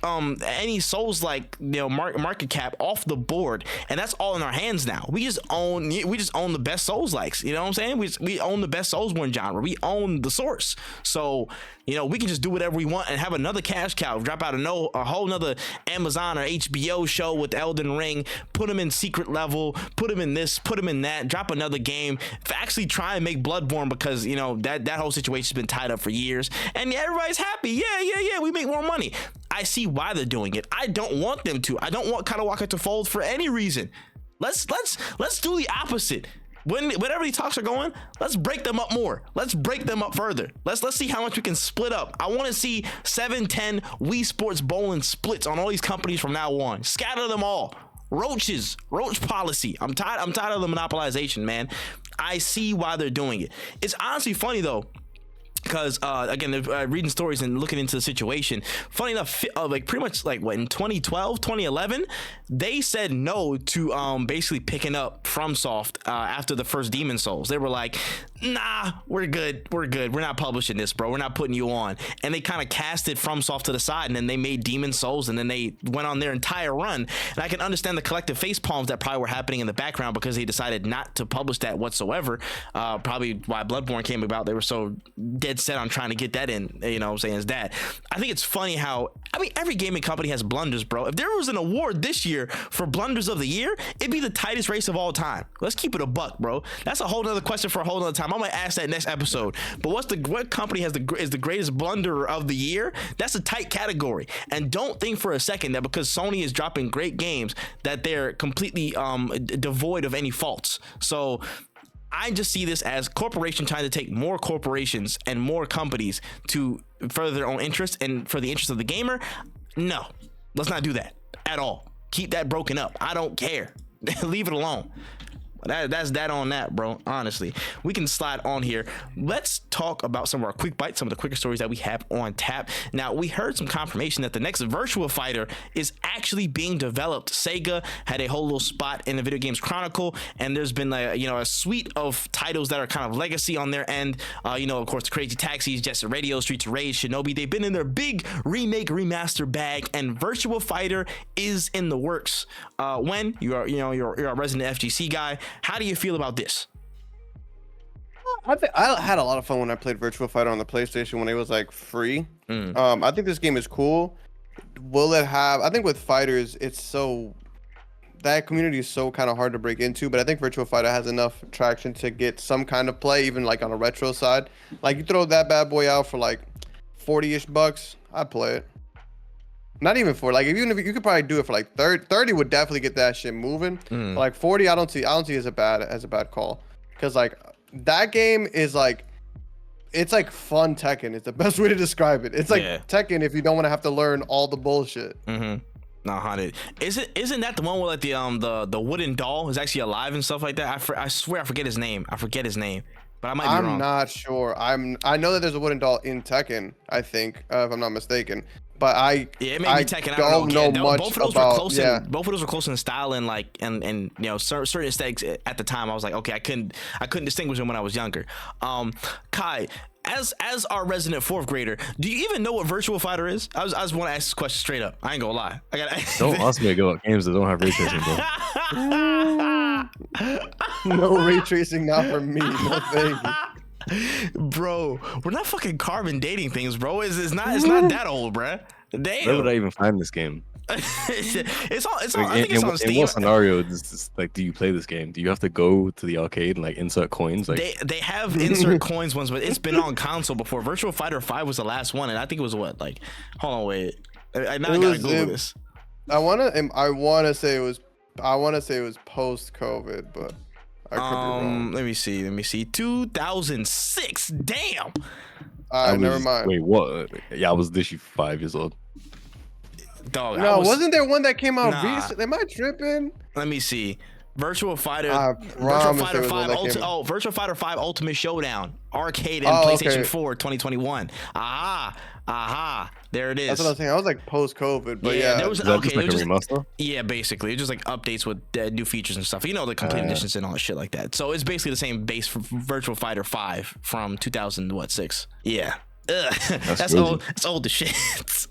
A: any Souls like market cap off the board, and that's all in our hands now. We just own the best Souls likes. You know what I'm saying? We own the best Soulsborne genre. We own the source. So we can just do whatever we want and have another cash cow, drop out a whole nother Amazon or HBO show with Elden Ring, put them in secret level, put them in this, put them in that, drop another game, actually try and make Bloodborne, because that whole situation's been tied up for years, and everybody's happy. Yeah, we make more money. I see why they're doing it. I don't want them to. I don't want Kadowaka to fold for any reason. Let's do the opposite. Whenever these talks are going, let's break them up more. Let's break them up further. Let's see how much we can split up. I want to see 7-10 Wii Sports bowling splits on all these companies from now on. Scatter them all. Roach policy. I'm tired of the monopolization, man. I see why they're doing it. It's honestly funny though, because again, reading stories and looking into the situation, funny enough, pretty much in 2012, 2011, they said no to basically picking up FromSoft after the first Demon Souls. They were like, nah, we're good, we're not publishing this, bro, we're not putting you on. And they kind of casted FromSoft to the side, and then they made Demon Souls, and then they went on their entire run. And I can understand the collective face palms that probably were happening in the background, because they decided not to publish that whatsoever. Probably why Bloodborne came about. They were so dead set on trying to get that in, what I'm saying, is that I think it's funny how, every gaming company has blunders, bro. If there was an award this year for blunders of the year, it'd be the tightest race of all time. Let's keep it a buck, bro. That's a whole nother question for a whole nother time. I might ask that next episode. But what company is the greatest blunderer of the year? That's a tight category. And don't think for a second that because Sony is dropping great games that they're completely devoid of any faults. So I just see this as corporation trying to take more corporations and more companies to further their own interests and for the interest of the gamer. No, let's not do that at all. Keep that broken up. I don't care. Leave it alone. That's that on that, bro. Honestly, we can slide on here. Let's talk about some of our quick bites, some of the quicker stories that we have on tap. Now, we heard some confirmation that the next Virtua Fighter is actually being developed. Sega had a whole little spot in the Video Games Chronicle, and there's been a suite of titles that are kind of legacy on their end. Of course, the Crazy Taxis, Jet Set Radio, Streets of Rage, Shinobi. They've been in their big remake remaster bag, and Virtua Fighter is in the works. When you're a resident FGC guy, how do you feel about this?
C: I had a lot of fun when I played Virtua Fighter on the PlayStation when it was free. I think this game is cool. Will it have? I think with fighters, that community is so kind of hard to break into. But I think Virtua Fighter has enough traction to get some kind of play, even on a retro side. You throw that bad boy out for $40-ish bucks, I'd play it. Not even for even if you could probably do it for 30 would definitely get that shit moving. 40, I don't see as a bad call, because that game is it's fun Tekken. It's the best way to describe it. It's Tekken if you don't want to have to learn all the bullshit.
A: No, Haunted. Isn't that the one where the wooden doll is actually alive and stuff like that? I swear I forget his name. But I might be wrong.
C: I'm not sure. I know that there's a wooden doll in Tekken, I think, if I'm not mistaken. But
A: it may be Tekken. I don't know much both of those
C: about,
A: were close. Both of those were close in style and and certain aesthetics at the time. I was like, okay, I couldn't distinguish them when I was younger. Kai, as our resident fourth grader, do you even know what Virtua Fighter is? I just want to ask this question straight up. I ain't gonna lie.
B: Don't ask me about games that don't have ray tracing,
C: bro. No ray tracing, not for me. No thank you.
A: Bro, we're not fucking carbon dating things, bro. It's not that old, bruh. Damn.
B: Where would I even find this game?
A: it's on I think it's on Steam.
B: In what scenario do you play this game? Do you have to go to the arcade and insert coins?
A: They have insert coins ones, but it's been on console before. Virtua Fighter 5 was the last one, and I think it was what? Hold on, wait. I gotta Google this.
C: I wanna say it was post COVID, but I could be wrong.
A: Let me see. 2006. Damn.
C: Never mind.
B: Wait, what? Yeah, I was literally 5 years old.
A: Dog.
C: Wasn't there one that came out recently? Am I tripping?
A: Let me see. Virtua Fighter. Virtua Fighter 5 Ultimate Showdown, arcade and PlayStation 4, 2021. Aha, there it is.
C: That's what I was saying. I was like post-COVID, but yeah.
A: There was
B: Is that
A: okay.
B: just like
A: it was
B: a remaster?
A: Yeah, basically, it's just like updates with new features and stuff. You know, the complete editions and all that shit like that. So it's basically the same base for Virtua Fighter 5 from 2006. Yeah. Ugh. That's old. It's old as shit.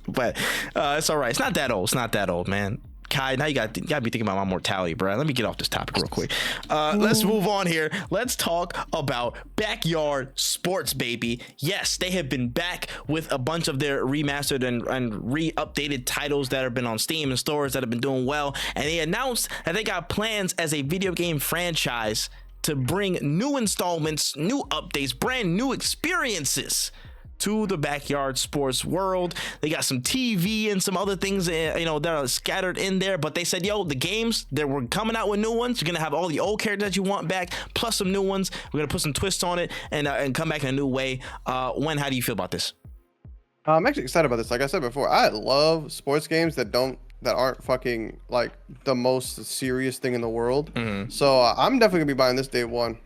A: But it's all right. It's not that old. It's not that old, man. Kai, now you got to be thinking about my mortality, bro. Let me get off this topic real quick. Let's move on here. Let's talk about Backyard Sports, baby. Yes, they have been back with a bunch of their remastered and re-updated titles that have been on Steam and stores that have been doing well. And they announced that they got plans as a video game franchise to bring new installments, new updates, brand new experiences to the Backyard Sports world. They got some TV and some other things, that are scattered in there. But they said, yo, the games, that we're coming out with new ones. You're gonna have all the old characters that you want back, plus some new ones. We're gonna put some twists on it and come back in a new way. How do you feel about this?
C: I'm actually excited about this. Like I said before, I love sports games that aren't fucking like the most serious thing in the world. So I'm definitely gonna be buying this day one.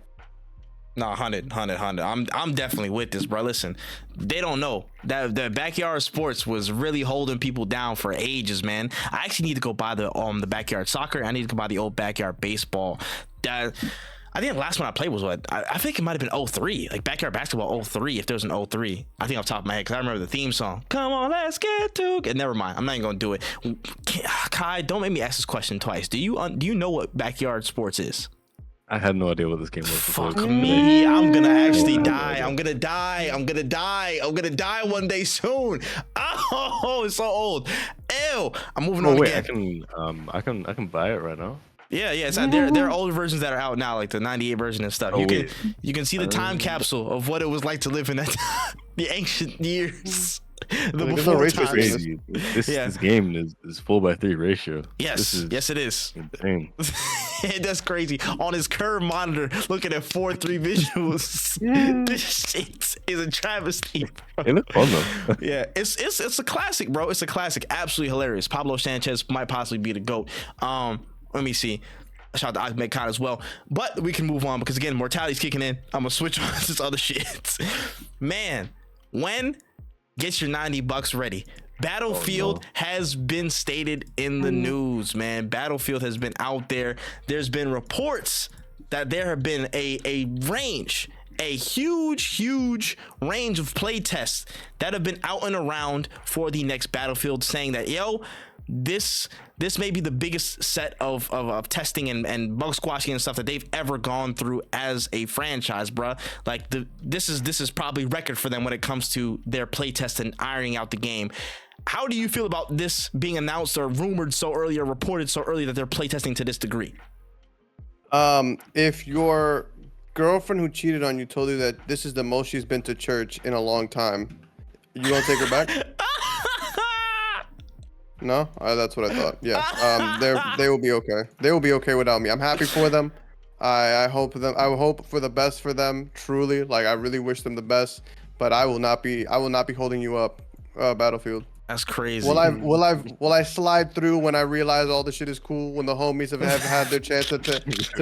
A: No, 100. I'm definitely with this, bro. Listen, they don't know that the Backyard Sports was really holding people down for ages, man. I actually need to go buy the Backyard Soccer. I need to go buy the old Backyard Baseball. I think the last one I played was what? I think it might have been 03, like Backyard Basketball 03, if there was an 03. I think off the top of my head, because I remember the theme song. Come on, let's get to it. Never mind. I'm not even going to do it. Kai, don't make me ask this question twice. Do you know what Backyard Sports is?
B: I had no idea what this game was.
A: Fuck me. I'm gonna actually die. I'm gonna die one day soon. Oh, it's so old. Ew. I'm moving on again.
B: I can buy it right now.
A: Yeah, it's there are older versions that are out now, like the 98 version and stuff. You can see the time capsule of what it was like to live in that the ancient years. The before times.
B: Crazy. This game is 4:3 ratio.
A: Yes, it is.
B: Insane.
A: That's crazy. On his curved monitor, looking at 4:3 visuals. This shit is a travesty, bro.
B: It looks fun though.
A: Yeah, it's a classic, bro. It's a classic. Absolutely hilarious. Pablo Sanchez might possibly be the GOAT. Let me see. Shout out to Ahmed Khan as well. But we can move on because again, mortality's kicking in. I'm gonna switch on to this other shit. Man, when get your $90 ready. Battlefield has been stated in the news, man. Battlefield has been out there. There's been reports that there have been a huge range of play tests that have been out and around for the next Battlefield, saying that, yo, this may be the biggest set of testing and bug squashing and stuff that they've ever gone through as a franchise, bruh. Like this is probably record for them when it comes to their playtest and ironing out the game. How do you feel about this being announced or rumored so early or reported so early that they're playtesting to this degree?
C: If your girlfriend who cheated on you told you that this is the most she's been to church in a long time, you gonna take her back? No, that's what I thought. Yeah, they will be okay. They will be okay without me. I'm happy for them. I hope for the best for them. Truly, like I really wish them the best. But I will not be holding you up, Battlefield.
A: That's crazy.
C: Will I slide through when I realize all the shit is cool? When the homies have had their chance to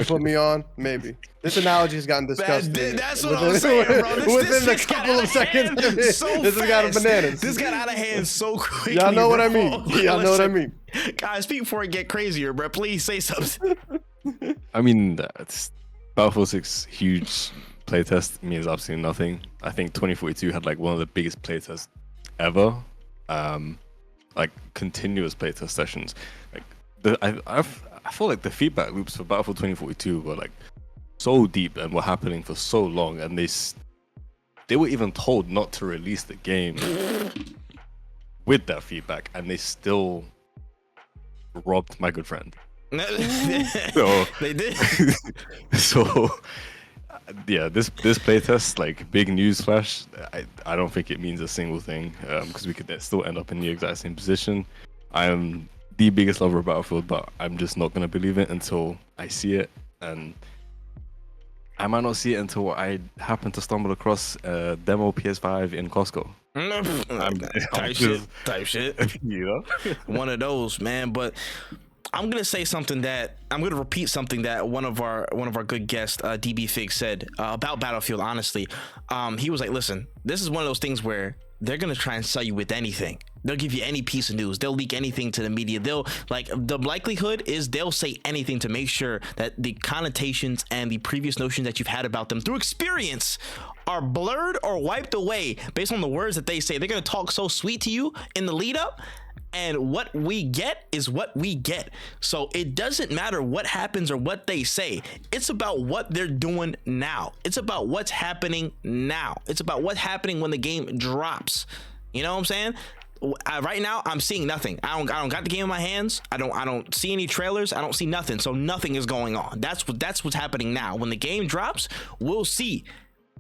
C: put me on? Maybe. This analogy has gotten disgusting.
A: That's what I'm saying, bro.
C: Within a couple of seconds, this has got bananas.
A: This got out of hand so quickly.
C: Y'all know what I mean. Y'all know what I mean.
A: Guys, speak before it get crazier, bro. Please say something.
B: I mean, Battlefield 6 huge playtest means absolutely nothing. I think 2042 had like one of the biggest playtests ever. Like continuous playtest sessions. Like I feel like the feedback loops for Battlefield 2042 were like so deep and were happening for so long, and they were even told not to release the game with that feedback, and they still robbed my good friend. So
A: they did.
B: So yeah, this playtest, like, big news flash, I don't think it means a single thing, because we could still end up in the exact same position. I am the biggest lover of Battlefield, but I'm just not gonna believe it until I see it, and I might not see it until I happen to stumble across a demo PS5 in Costco.
A: Type shit.
B: You know?
A: One of those, man. But I'm gonna say something that I'm gonna repeat something that one of our good guests, DB Fig, said about Battlefield. Honestly, he was like, "Listen, this is one of those things where they're gonna try and sell you with anything. They'll give you any piece of news. They'll leak anything to the media. They'll like, the likelihood is they'll say anything to make sure that the connotations and the previous notions that you've had about them through experience are blurred or wiped away based on the words that they say. They're gonna talk so sweet to you in the lead up, and what we get is what we get. So it doesn't matter what happens or what they say. It's about what they're doing now. It's about what's happening now. It's about what's happening when the game drops. You know what I'm saying? Right now, I'm seeing nothing. I don't got the game in my hands. I don't see any trailers. I don't see nothing. So nothing is going on. That's what's happening now. When the game drops, we'll see.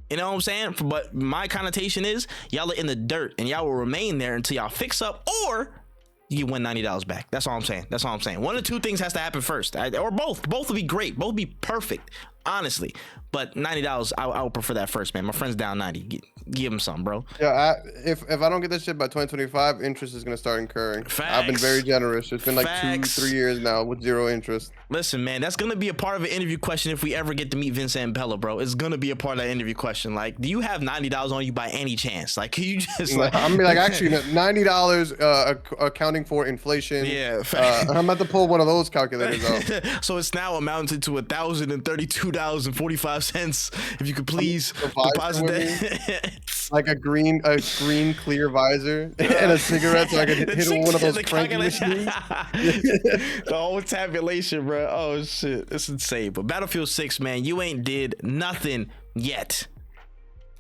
A: You know what I'm saying? But my connotation is y'all are in the dirt, and y'all will remain there until y'all fix up, or you win $90 back. That's all I'm saying. That's all I'm saying. One of two things has to happen first, or both. Both will be great. Both will be perfect, honestly. But $90, I would prefer that first, man. My friend's down 90. Give him some, bro.
C: Yeah, if I don't get this shit by 2025, interest is gonna start incurring.
A: Facts.
C: I've been very generous. It's been like
A: Facts.
C: 2-3 years now with zero interest.
A: Listen, man, that's gonna be a part of an interview question if we ever get to meet Vincent and Bella, bro. It's gonna be a part of that interview question. Like, do you have $90 on you by any chance? Like, can you just like?
C: I mean, like actually $90 accounting for inflation.
A: Yeah,
C: I'm about to pull one of those calculators out.
A: So it's now amounted to $1,032.45 if you could please deposit that.
C: Like a green clear visor and a cigarette, so I could hit one of those cranky machines.
A: The whole tabulation, bro. Oh shit, it's insane. But Battlefield 6, man, you ain't did nothing yet.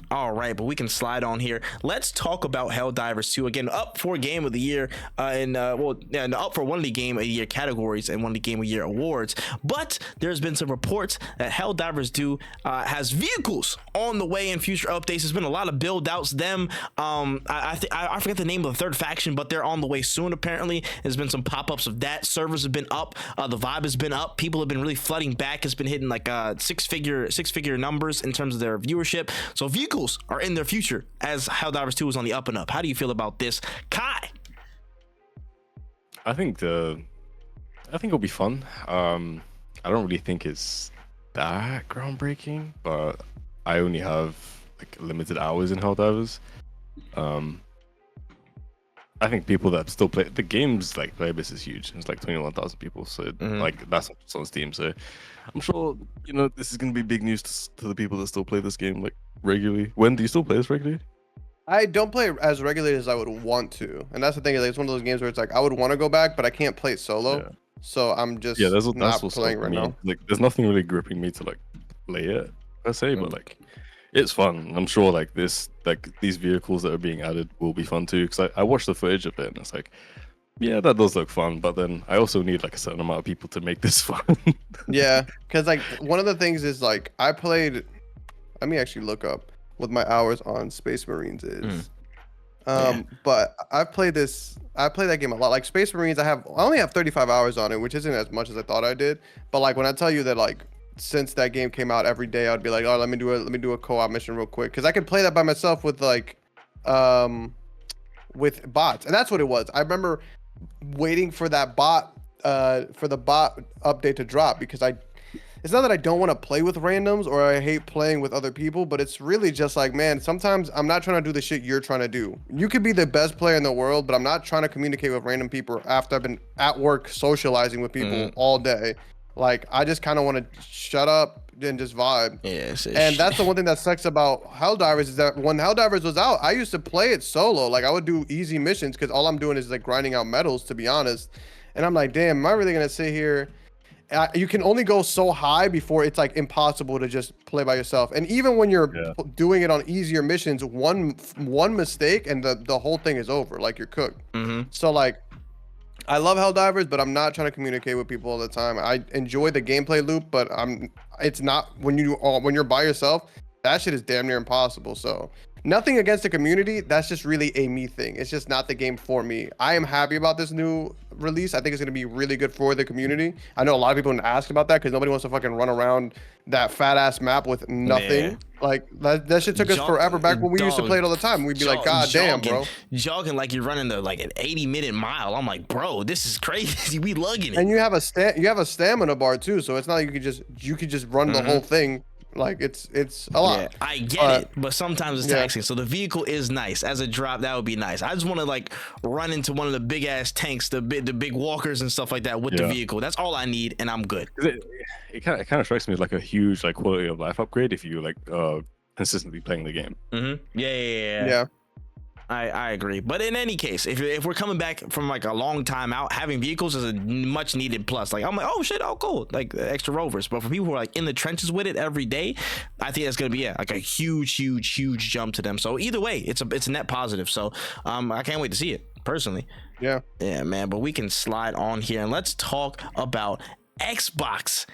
A: All right, but we can slide on here. Let's talk about Helldivers 2. Again, up for Game of the Year, up for one of the Game of the Year categories and one of the Game of the Year awards. But there's been some reports that Helldivers 2 has vehicles on the way in future updates. There's been a lot of build outs. I forget the name of the third faction, but they're on the way soon. Apparently, there's been some pop ups of that. Servers have been up. The vibe has been up. People have been really flooding back. It's been hitting like six figure numbers in terms of their viewership. So vehicles are in their future as Helldivers 2 is on the up and up. How do you feel about this, Kai?
B: I think it'll be fun. I don't really think it's that groundbreaking, but I only have like limited hours in Helldivers. I think people that still play the game's like player base is huge. It's like 21,000 people, so like that's on Steam. So I'm sure this is gonna be big news to the people that still play this game like regularly. When do you still play this regularly?
C: I don't play as regularly as I would want to, and that's the thing. Like, it's one of those games where it's like I would want to go back, but I can't play it solo. Yeah. So I'm just
B: that's
C: not
B: what's
C: playing right now.
B: Like, there's nothing really gripping me to like play it per se, but like it's fun. I'm sure like these vehicles that are being added will be fun too. Because I watched the footage of it, and it's like, yeah, that does look fun. But then I also need like a certain amount of people to make this fun.
C: Yeah, because like one of the things is like I played. Let me actually look up what my hours on Space Marines is. But I play that game a lot. Like Space Marines, I only have 35 hours on it, which isn't as much as I thought I did. But like when I tell you that like since that game came out, every day I'd be like, oh, let me do a co-op mission real quick, because I could play that by myself with like with bots, and that's what it was. I remember waiting for that bot for the bot update to drop, because it's not that I don't want to play with randoms or I hate playing with other people, but it's really just like, man, sometimes I'm not trying to do the shit you're trying to do. You could be the best player in the world, but I'm not trying to communicate with random people after I've been at work socializing with people all day. Like, I just kind of want to shut up and just vibe.
A: Yes.
C: And that's the one thing that sucks about Helldivers, is that when Helldivers was out, I used to play it solo. Like, I would do easy missions because all I'm doing is like grinding out medals, to be honest. And I'm like, damn, am I really going to sit here? You can only go so high before it's like impossible to just play by yourself. And even when you're doing it on easier missions, one mistake and the whole thing is over. Like, you're cooked. So like, I love Helldivers, but I'm not trying to communicate with people all the time. I enjoy the gameplay loop, but it's not when you're by yourself. That shit is damn near impossible. So nothing against the community. That's just really a me thing. It's just not the game for me. I am happy about this new release. I think it's going to be really good for the community. I know a lot of people ask about that because nobody wants to fucking run around that fat ass map with nothing. Man. Like that shit took us forever back when we used to play it all the time. We'd be like, God damn, bro.
A: Jogging like you're running like an 80-minute mile. I'm like, bro, this is crazy. We lugging it.
C: And you have a stamina bar too, so it's not like you could just run the whole thing Like it's a lot.
A: Yeah, I get it, but sometimes it's taxing. So the vehicle is nice as a drop. That would be nice. I just want to like run into one of the big ass tanks, the big walkers and stuff like that with the vehicle. That's all I need, and I'm good.
B: It kind of strikes me as like a huge like quality of life upgrade if you like consistently playing the game.
A: Yeah. I agree, but in any case, if we're coming back from like a long time out, having vehicles is a much needed plus. Like I'm like, oh shit, oh cool, like extra rovers. But for people who are like in the trenches with it every day, I think that's gonna be like a huge jump to them. So either way, it's a net positive. So I can't wait to see it personally. Yeah, man. But we can slide on here and let's talk about Xbox.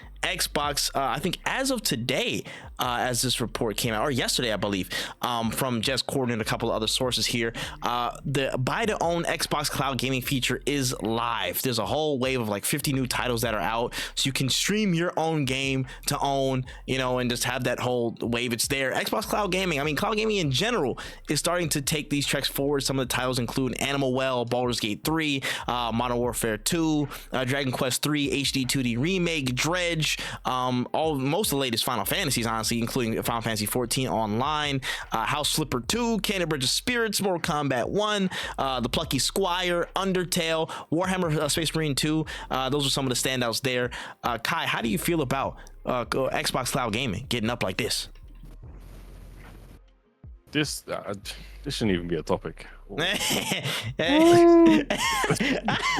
A: I think as of today, as this report came out, or yesterday I believe, from Jess Corden and a couple of other sources here, the buy to own Xbox cloud gaming feature is live. There's a whole wave of like 50 new titles that are out, so you can stream your own game to own, and just have that whole wave. It's there. Xbox cloud gaming, I mean cloud gaming in general, is starting to take these tracks forward. Some of the titles include Animal Well, Baldur's Gate 3, Modern Warfare 2, Dragon Quest 3 HD 2D remake, Dredge, most of the latest Final Fantasies, honestly, including Final Fantasy 14 Online, House Flipper 2, Cannon Bridge of Spirits, Mortal Kombat 1, The Plucky Squire, Undertale, Warhammer Space Marine 2. Those are some of the standouts there. Kai, how do you feel about Xbox Cloud Gaming getting up like this?
B: This shouldn't even be a topic. This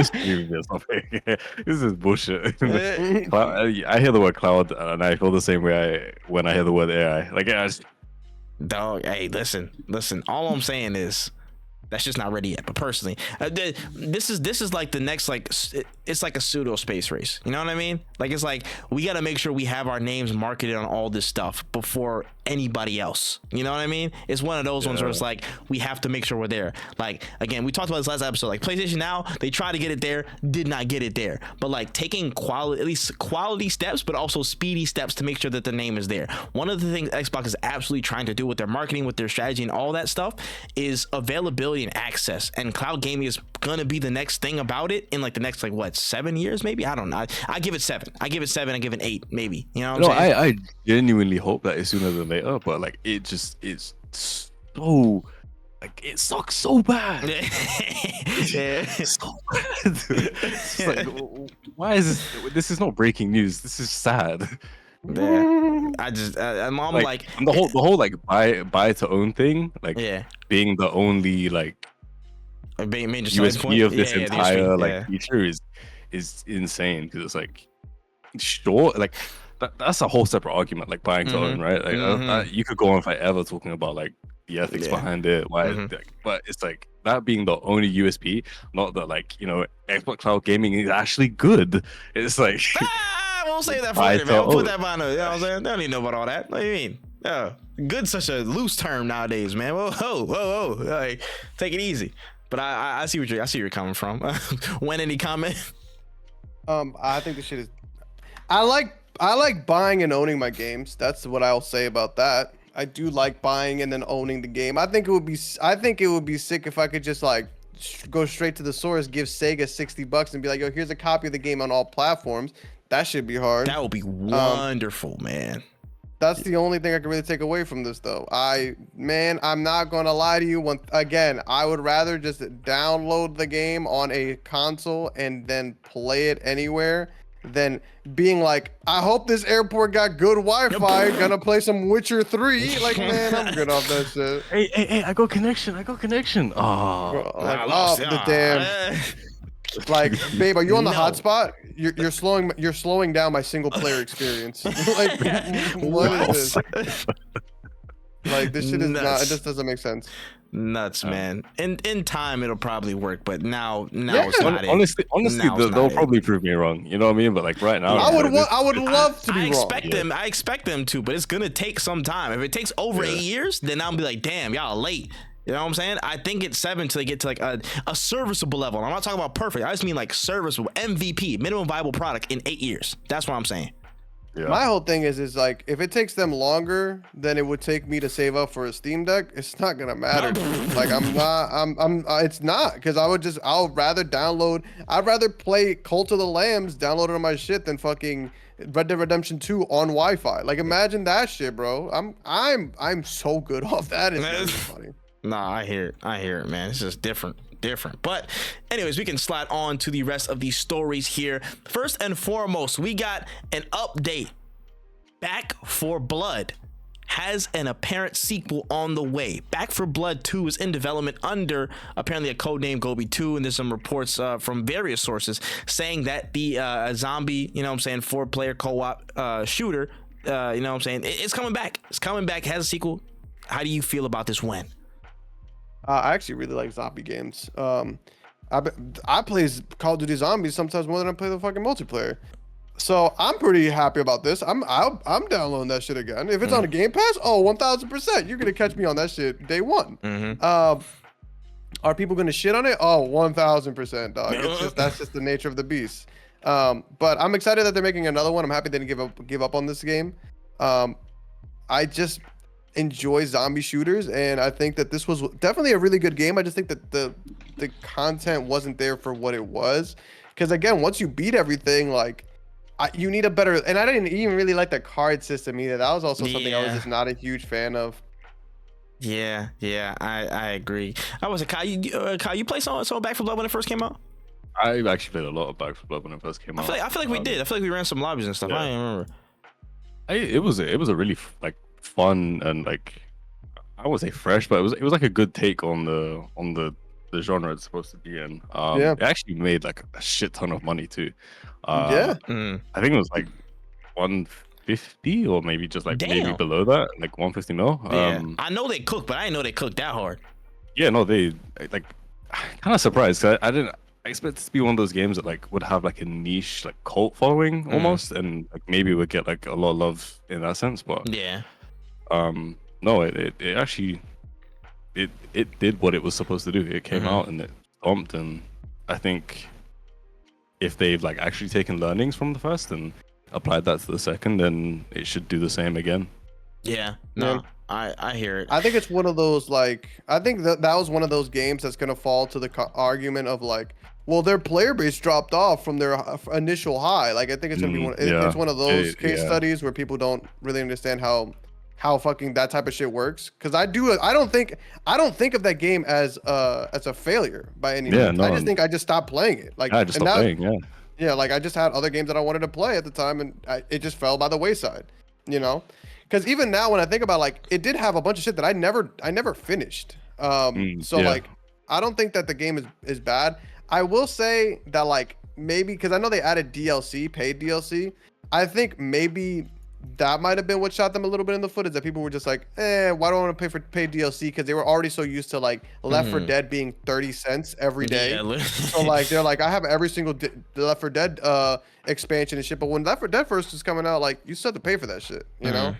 B: shouldn't even be a topic. This is bullshit. I hear the word cloud and I feel the same way when I hear the word AI. Like,
A: dog, hey, listen. All I'm saying is that's just not ready yet. But personally, this is like the next, like, it's like a pseudo space race. You know what I mean? Like, it's like we got to make sure we have our names marketed on all this stuff before anybody else. You know what I mean? It's one of those ones where it's like we have to make sure we're there. Like, again, we talked about this last episode. Like, PlayStation Now, they tried to get it there, did not get it there. But like taking at least quality steps, but also speedy steps to make sure that the name is there. One of the things Xbox is absolutely trying to do with their marketing, with their strategy, and all that stuff is availability and access. And cloud gaming is gonna be the next thing about it in like the next, like, what, 7 years maybe? I don't know. I give it 7. I give it 8 maybe. You know what I'm saying?
B: I genuinely hope that it's sooner than later, but like it just is so, like, it sucks so bad. It's so bad. It's like, why is this is not breaking news, this is sad.
A: Yeah. I'm like
B: the whole like buy to own thing, like being the only like USP of this entire feature is insane, because it's like, sure, like that's a whole separate argument, like buying to own, right? Like you could go on forever talking about like the ethics behind it, why, but it's like that being the only USP, not that, like, Xbox Cloud Gaming is actually good. It's like
A: we'll say that for later, man. We'll put that behind us. You know what I'm saying? They don't need to know about all that. What do you mean? Good's such a loose term nowadays, man. Whoa. Like, take it easy. But I see where you're coming from. When any comment?
C: I think this shit is. I like buying and owning my games. That's what I'll say about that. I do like buying and then owning the game. I think it would be sick if I could just like go straight to the source, give Sega $60 and be like, yo, here's a copy of the game on all platforms. That should be hard.
A: That would be wonderful, man.
C: That's the only thing I can really take away from this, though. I'm not gonna lie to you. Again, I would rather just download the game on a console and then play it anywhere than being like, I hope this airport got good Wi-Fi. Gonna play some Witcher 3. Like, man, I'm good off that shit.
B: Hey, I got connection. Oh,
C: the damn. Like, babe, are you on the hotspot? You're slowing down my single player experience. Like, what is this? Like, this shit is not. It just doesn't make sense.
A: Nuts, man. In time, it'll probably work, but now it's not.
B: Honestly, they'll probably prove me wrong. You know what I mean? But like right now,
C: I would love to be wrong.
A: I expect them to, but it's gonna take some time. If it takes over 8 years, then I'll be like, damn, y'all are late. You know what I'm saying? I think it's 7 till they get to like a serviceable level. I'm not talking about perfect. I just mean like serviceable, MVP, minimum viable product in 8 years. That's what I'm saying.
B: Yeah.
C: My whole thing is like if it takes them longer than it would take me to save up for a Steam Deck, it's not gonna matter. Like it's not because I'll rather play Cult of the Lambs downloaded on my shit than fucking Red Dead Redemption 2 on Wi-Fi. Like imagine that shit, bro. I'm so good off that. It's really funny.
A: Nah, I hear it, man. It's just different. But anyways, we can slide on to the rest of these stories here. First and foremost, we got an update. Back 4 Blood has an apparent sequel on the way. Back 4 Blood 2 is in development under apparently a codename Gobi 2, and there's some reports from various sources saying that the zombie, 4-player co-op shooter, it's coming back. It's coming back, has a sequel. How do you feel about this win?
C: I actually really like zombie games. I play Call of Duty Zombies sometimes more than I play the fucking multiplayer. So I'm pretty happy about this. I'm downloading that shit again. If it's on a Game Pass, 1000%. You're gonna catch me on that shit day one. Are people gonna shit on it? 1000%, dog. That's just the nature of the beast. But I'm excited that they're making another one. I'm happy they didn't give up on this game. I just enjoy zombie shooters, and I think that this was definitely a really good game. I just think that the content wasn't there for what it was, because again, once you beat everything, like you need a better, and I didn't even really like the card system either. That was also something I was just not a huge fan of.
A: Yeah, I agree. I was Kyle, you played some Back 4 Blood when it first came out?
B: I actually played a lot of Back 4 Blood when it first came out.
A: I feel like we did. I feel like we ran some lobbies and stuff.
B: Yeah.
A: I don't remember.
B: It was a really fun and I won't say fresh, but it was like a good take on the genre it's supposed to be in. It actually made like a shit ton of money too. I think it was like 150 or maybe just like maybe below that, like 150 mil.
A: I know they cook, but I didn't know they cooked that hard.
B: Yeah, no, they like kind of surprised. I expect it to be one of those games that like would have like a niche like cult following almost, and like maybe would get like a lot of love in that sense. But no, it actually it did what it was supposed to do. It came out and it stomped, and I think if they've like actually taken learnings from the first and applied that to the second, then it should do the same again. I hear it.
C: I think it's one of those like I think that was one of those games that's gonna fall to the argument of like, well, their player base dropped off from their initial high. Like I think it's gonna be it's one of those case studies where people don't really understand how fucking that type of shit works. Because I don't think of that game as a failure by any means. I just think I just stopped playing it. Like
B: I just stopped playing.
C: Yeah, like I just had other games that I wanted to play at the time, and it just fell by the wayside. Because even now when I think about like it did have a bunch of shit that I never finished. Like I don't think that the game is bad. I will say that like maybe because I know they added DLC, paid DLC. I think maybe that might have been what shot them a little bit in the foot, is that people were just like, why do I want to pay for paid DLC? Because they were already so used to like Left 4 Dead being 30 cents every day. So like they're like, I have every single Left 4 Dead expansion and shit. But when Left 4 Dead first was coming out, like you still have to pay for that shit, you know?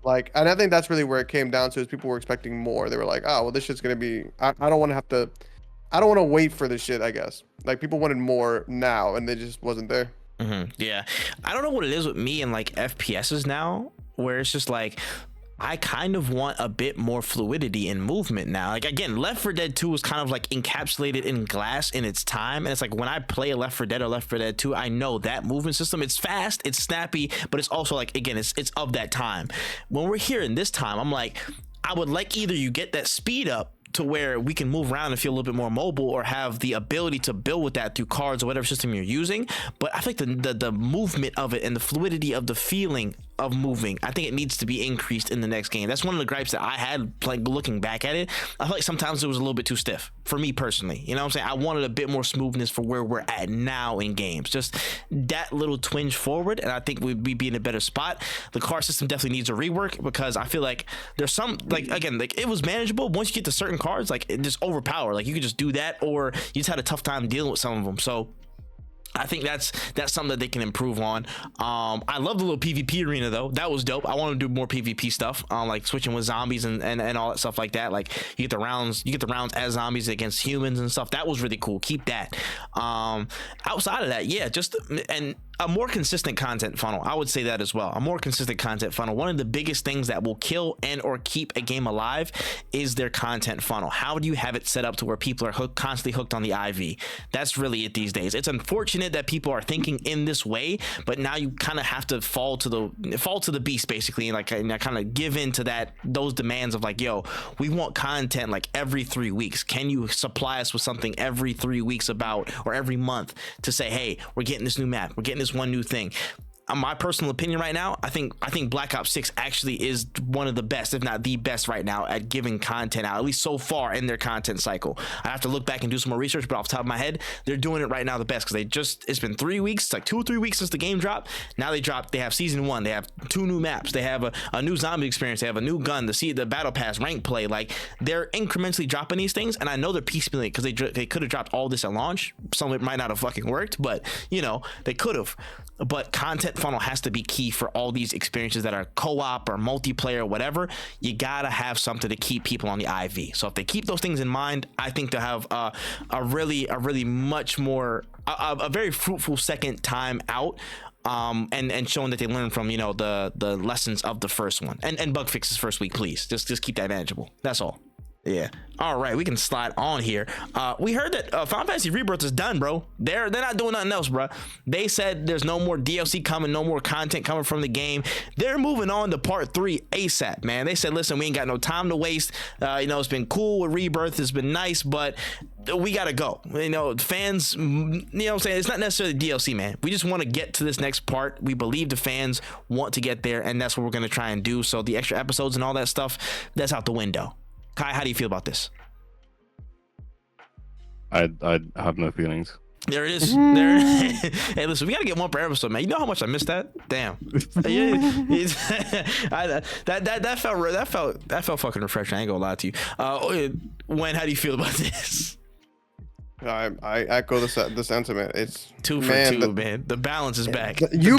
C: Like, and I think that's really where it came down to, is people were expecting more. They were like, oh, well, this shit's gonna be. I don't want to wait for this shit. I guess like people wanted more now, and they just wasn't there.
A: Yeah, I don't know what it is with me and like FPSs now, where it's just like I kind of want a bit more fluidity in movement now. Like again, Left 4 Dead 2 was kind of like encapsulated in glass in its time, and it's like when I play a Left 4 Dead or Left 4 Dead 2, I know that movement system. It's fast, it's snappy, but it's also like again, it's of that time. When we're here in this time, I'm like, I would like either you get that speed up to where we can move around and feel a little bit more mobile, or have the ability to build with that through cards or whatever system you're using. But I think the movement of it and the fluidity of the feeling of moving, I think it needs to be increased in the next game. That's one of the gripes that I had, like looking back at it. I feel like sometimes it was a little bit too stiff for me personally. You know what I'm saying? I wanted a bit more smoothness for where we're at now in games. Just that little twinge forward, and I think we'd be in a better spot. The card system definitely needs a rework, because I feel like there's some, like again, like it was manageable. Once you get to certain cards, like it just overpower. Like you could just do that, or you just had a tough time dealing with some of them. So I think that's something that they can improve on. I love the little PvP arena though. That was dope. I want to do more PvP stuff, like switching with zombies and all that stuff like that. Like you get the rounds as zombies against humans and stuff. That was really cool. Keep that. Outside of that, yeah, just and a more consistent content funnel. I would say that as well. A more consistent content funnel. One of the biggest things that will kill and or keep a game alive is their content funnel. How do you have it set up to where people are constantly hooked on the IV? That's really it these days. It's unfortunate that people are thinking in this way, but now you kind of have to fall to the beast basically, and kind of give in to those demands of like, yo, we want content like every 3 weeks. Can you supply us with something every 3 weeks or every month to say, hey, we're getting this new map, we're getting this one new thing. My personal opinion right now, I think Black Ops 6 actually is one of the best, if not the best right now at giving content out, at least so far in their content cycle. I have to look back and do some more research, but off the top of my head, they're doing it right now the best, because it's been 3 weeks, like 2 or 3 weeks since the game dropped. Now they have season 1, they have 2 new maps, they have a new zombie experience, they have a new gun, the battle pass, rank play. Like, they're incrementally dropping these things, and I know they're piecemealing because they could have dropped all this at launch. Some of it might not have fucking worked, but they could have. But content funnel has to be key for all these experiences that are co-op or multiplayer or whatever. You gotta have something to keep people on the IV. So if they keep those things in mind, I think they'll have a really much more a very fruitful second time out. And showing that they learned from the lessons of the first one, and bug fixes first week, please. Just keep that manageable. That's all. Yeah. All right, we can slide on here. We heard that Final Fantasy Rebirth is done, bro. They're not doing nothing else, bro. They said there's no more DLC coming, no more content coming from the game. They're moving on to part 3 ASAP, man. They said, listen, we ain't got no time to waste. It's been cool with Rebirth, it's been nice, but we gotta go. Fans, what I'm saying, it's not necessarily DLC, man. We just want to get to this next part. We believe the fans want to get there, and that's what we're gonna try and do. So the extra episodes and all that stuff, that's out the window. Kai, how do you feel about this?
B: I have no feelings.
A: There it is. Hey, listen, we gotta get one per episode, man. You know how much I missed that? Damn. That felt fucking refreshing. I ain't gonna lie to you. Wayne, how do you feel about this?
C: I echo the sentiment. It's
A: 2 for 2, man. The balance is back.
C: You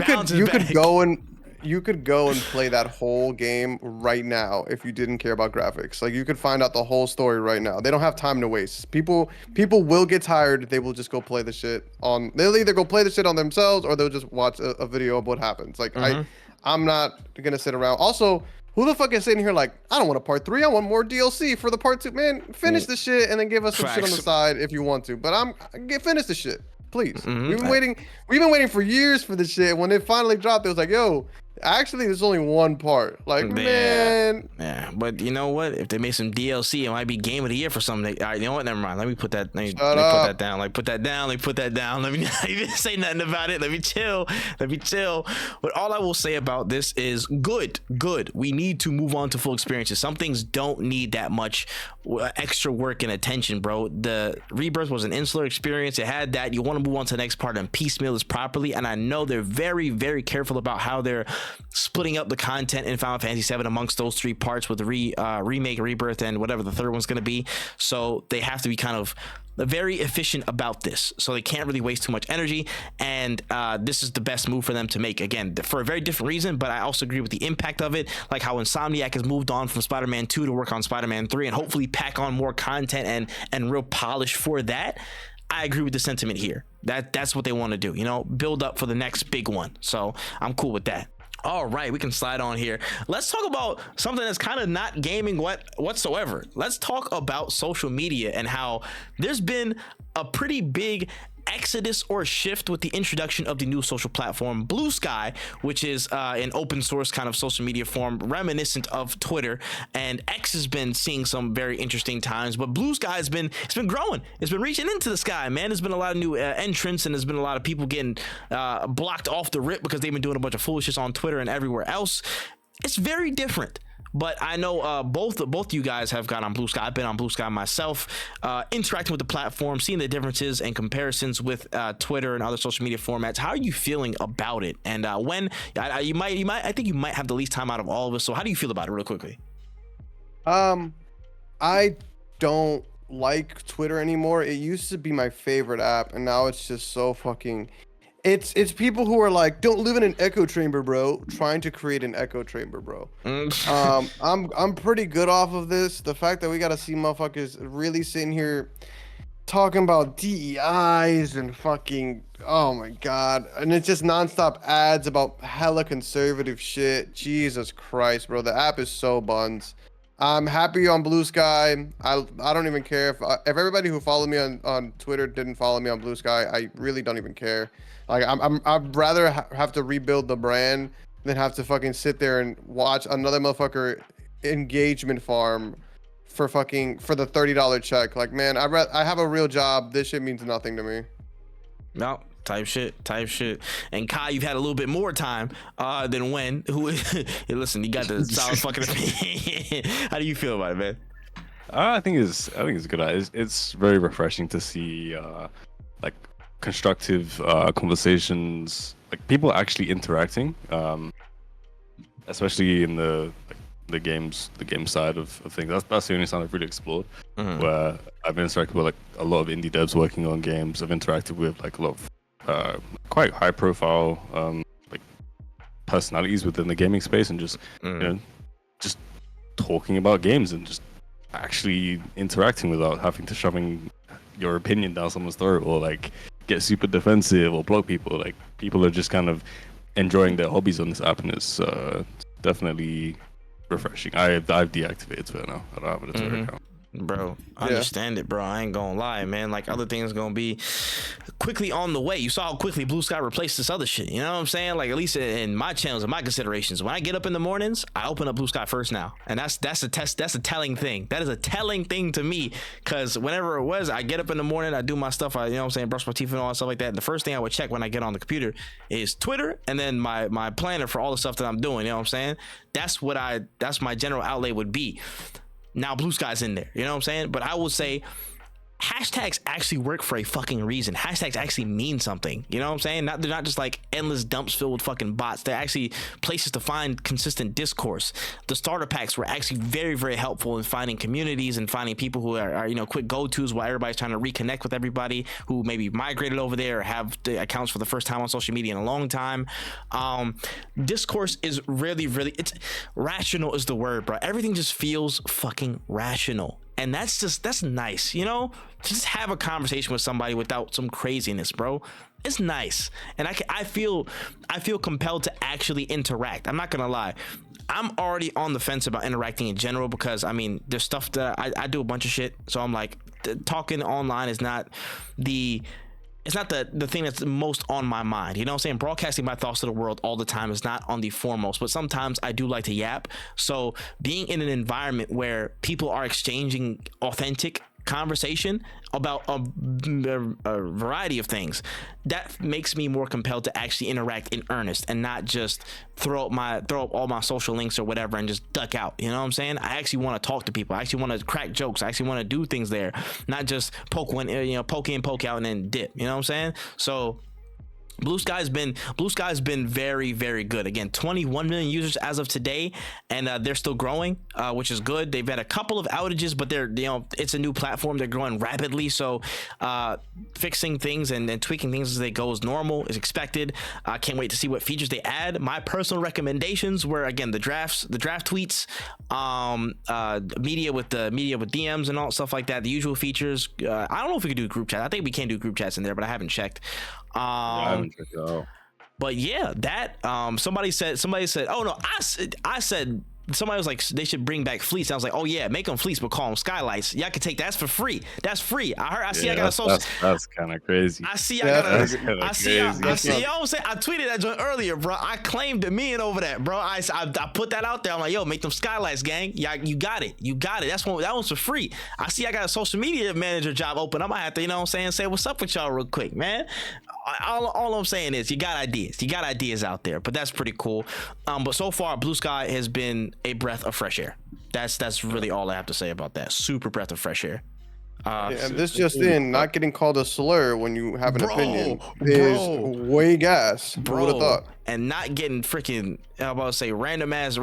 C: could go and play that whole game right now if you didn't care about graphics. Like, you could find out the whole story right now. They don't have time to waste. People will get tired. They will just go play the shit on. They'll either go play the shit on themselves or they'll just watch a video of what happens. Like, I'm not gonna sit around. Also, who the fuck is sitting here like, I don't want a part 3. I want more DLC for the part 2. Man, finish the shit and then give us some shit on the side if you want to. But finish the shit, please. We've been waiting for years for this shit. When it finally dropped, it was like, yo. Actually, there's only one part. Like, man.
A: Yeah, but you know what? If they make some DLC, it might be Game of the Year for something. All right, you know what? Never mind. Let me put that. Let me put that down. Put that down. Let me not even say nothing about it. Let me chill. But all I will say about this is good. We need to move on to full experiences. Some things don't need that much extra work and attention, bro. The Rebirth was an insular experience. It had that. You want to move on to the next part and piecemeal this properly. And I know they're very, very careful about how they're splitting up the content in Final Fantasy VII amongst those 3 parts with the remake, Rebirth, and whatever the third one's going to be. So they have to be kind of very efficient about this. So they can't really waste too much energy. And this is the best move for them to make. Again, for a very different reason, but I also agree with the impact of it. Like how Insomniac has moved on from Spider-Man 2 to work on Spider-Man 3 and hopefully pack on more content and real polish for that. I agree with the sentiment here. That's what they want to do, build up for the next big one. So I'm cool with that. All right, we can slide on here. Let's talk about something that's kind of not gaming whatsoever. Let's talk about social media and how there's been a pretty big exodus or shift with the introduction of the new social platform BlueSky, which is an open source kind of social media form reminiscent of Twitter. And X has been seeing some very interesting times, but BlueSky has been growing. It's been reaching into the sky, man. There's been a lot of new entrants, and there's been a lot of people getting blocked off the rip because they've been doing a bunch of foolishness on Twitter and everywhere else. It's very different. But I know both you guys have got on BlueSky. I've been on BlueSky myself, interacting with the platform, seeing the differences and comparisons with Twitter and other social media formats. How are you feeling about it? And I think you might have the least time out of all of us. So how do you feel about it, real quickly?
C: I don't like Twitter anymore. It used to be my favorite app, and now it's just so fucking. It's people who are like, don't live in an echo chamber, bro, trying to create an echo chamber, bro. I'm pretty good off of this. The fact that we gotta see motherfuckers really sitting here talking about DEIs and fucking, oh my god, and it's just nonstop ads about hella conservative shit. Jesus Christ, bro, the app is so buns. I'm happy on BlueSky. I don't even care if everybody who followed me on Twitter didn't follow me on BlueSky. I really don't even care. Like I'd rather have to rebuild the brand than have to fucking sit there and watch another motherfucker engagement farm for the $30 check. Like, man, I have a real job. This shit means nothing to me.
A: No, type shit. And Kai, you've had a little bit more time than Wen. Who? Hey, listen, you got the solid fucking opinion. How do you feel about it, man?
B: I think it's good. It's very refreshing to see like constructive conversations, like people actually interacting, especially in the game side of things. That's the only side I've really explored, where I've interacted with like a lot of indie devs working on games. I've interacted with like a lot of quite high profile like personalities within the gaming space, and just you know, just talking about games and just actually interacting without having to shoving your opinion down someone's throat or like get super defensive or block people. Like, people are just kind of enjoying their hobbies on this app, and it's definitely refreshing. I've deactivated Twitter now. I don't have a Twitter account.
A: Bro, I understand it, bro. I ain't gonna lie, man. Like, other things gonna be quickly on the way. You saw how quickly BlueSky replaced this other shit. You know what I'm saying? Like, at least in my channels and my considerations, when I get up in the mornings, I open up BlueSky first now, and that's a test. That's a telling thing. That is a telling thing to me, because whenever it was, I get up in the morning, I do my stuff. I, you know what I'm saying, brush my teeth and all that stuff like that. And the first thing I would check when I get on the computer is Twitter, and then my planner for all the stuff that I'm doing. You know what I'm saying? That's my general outlay would be. Now BlueSky's in there, you know what I'm saying? But I will say hashtags actually work for a fucking reason. Hashtags actually mean something, you know what I'm saying? They're not just like endless dumps filled with fucking bots. They're actually places to find consistent discourse. The starter packs were actually very, very helpful in finding communities and finding people who are you know, quick go-tos while everybody's trying to reconnect with everybody who maybe migrated over there or have the accounts for the first time on social media in a long time. Discourse is really, it's rational is the word, bro. Everything just feels fucking rational. And that's nice, you know? Just have a conversation with somebody without some craziness, bro. It's nice. And I feel compelled to actually interact. I'm not gonna lie. I'm already on the fence about interacting in general, because I mean, there's stuff that I do a bunch of shit. So I'm like, talking online is not the thing that's most on my mind. You know what I'm saying? Broadcasting my thoughts to the world all the time is not on the foremost, but sometimes I do like to yap. So being in an environment where people are exchanging authentic conversation about a variety of things, that makes me more compelled to actually interact in earnest and not just throw up all my social links or whatever and just duck out. You know what I'm saying? I actually want to talk to people. I actually want to crack jokes. I actually want to do things there, not just poke in, poke out, and then dip. You know what I'm saying? So BlueSky's been very, very good. Again, 21 million users as of today, and they're still growing, which is good. They've had a couple of outages, but it's a new platform. They're growing rapidly, so fixing things and tweaking things as they go is normal, is expected. I can't wait to see what features they add. My personal recommendations were, again, the draft tweets, media with DMs and all stuff like that. The usual features. I don't know if we could do group chat. I think we can do group chats in there, but I haven't checked. I haven't checked it out. But yeah, that somebody said, oh no, I said, somebody was like, they should bring back fleece. I was like, oh yeah, make them fleece, but call them skylights. Y'all can take that's for free. That's free. I got a social.
B: That's kind of crazy.
A: I see. Y'all I'm saying, I tweeted that joint earlier, bro. I claimed dominion over that, bro. I put that out there. I'm like, yo, make them skylights, gang. Yeah, you got it. That one's for free. I see. I got a social media manager job open. I might have to, you know what I'm saying, say what's up with y'all real quick, man. All I'm saying is you got ideas out there, but that's pretty cool. But so far, BlueSky has been a breath of fresh air. That's really all I have to say about that. Super breath of fresh air.
C: And this just in, not getting called a slur when you have an opinion is way gas. Bro, who would have thought?
A: And not getting freaking, I'm about to say, random ass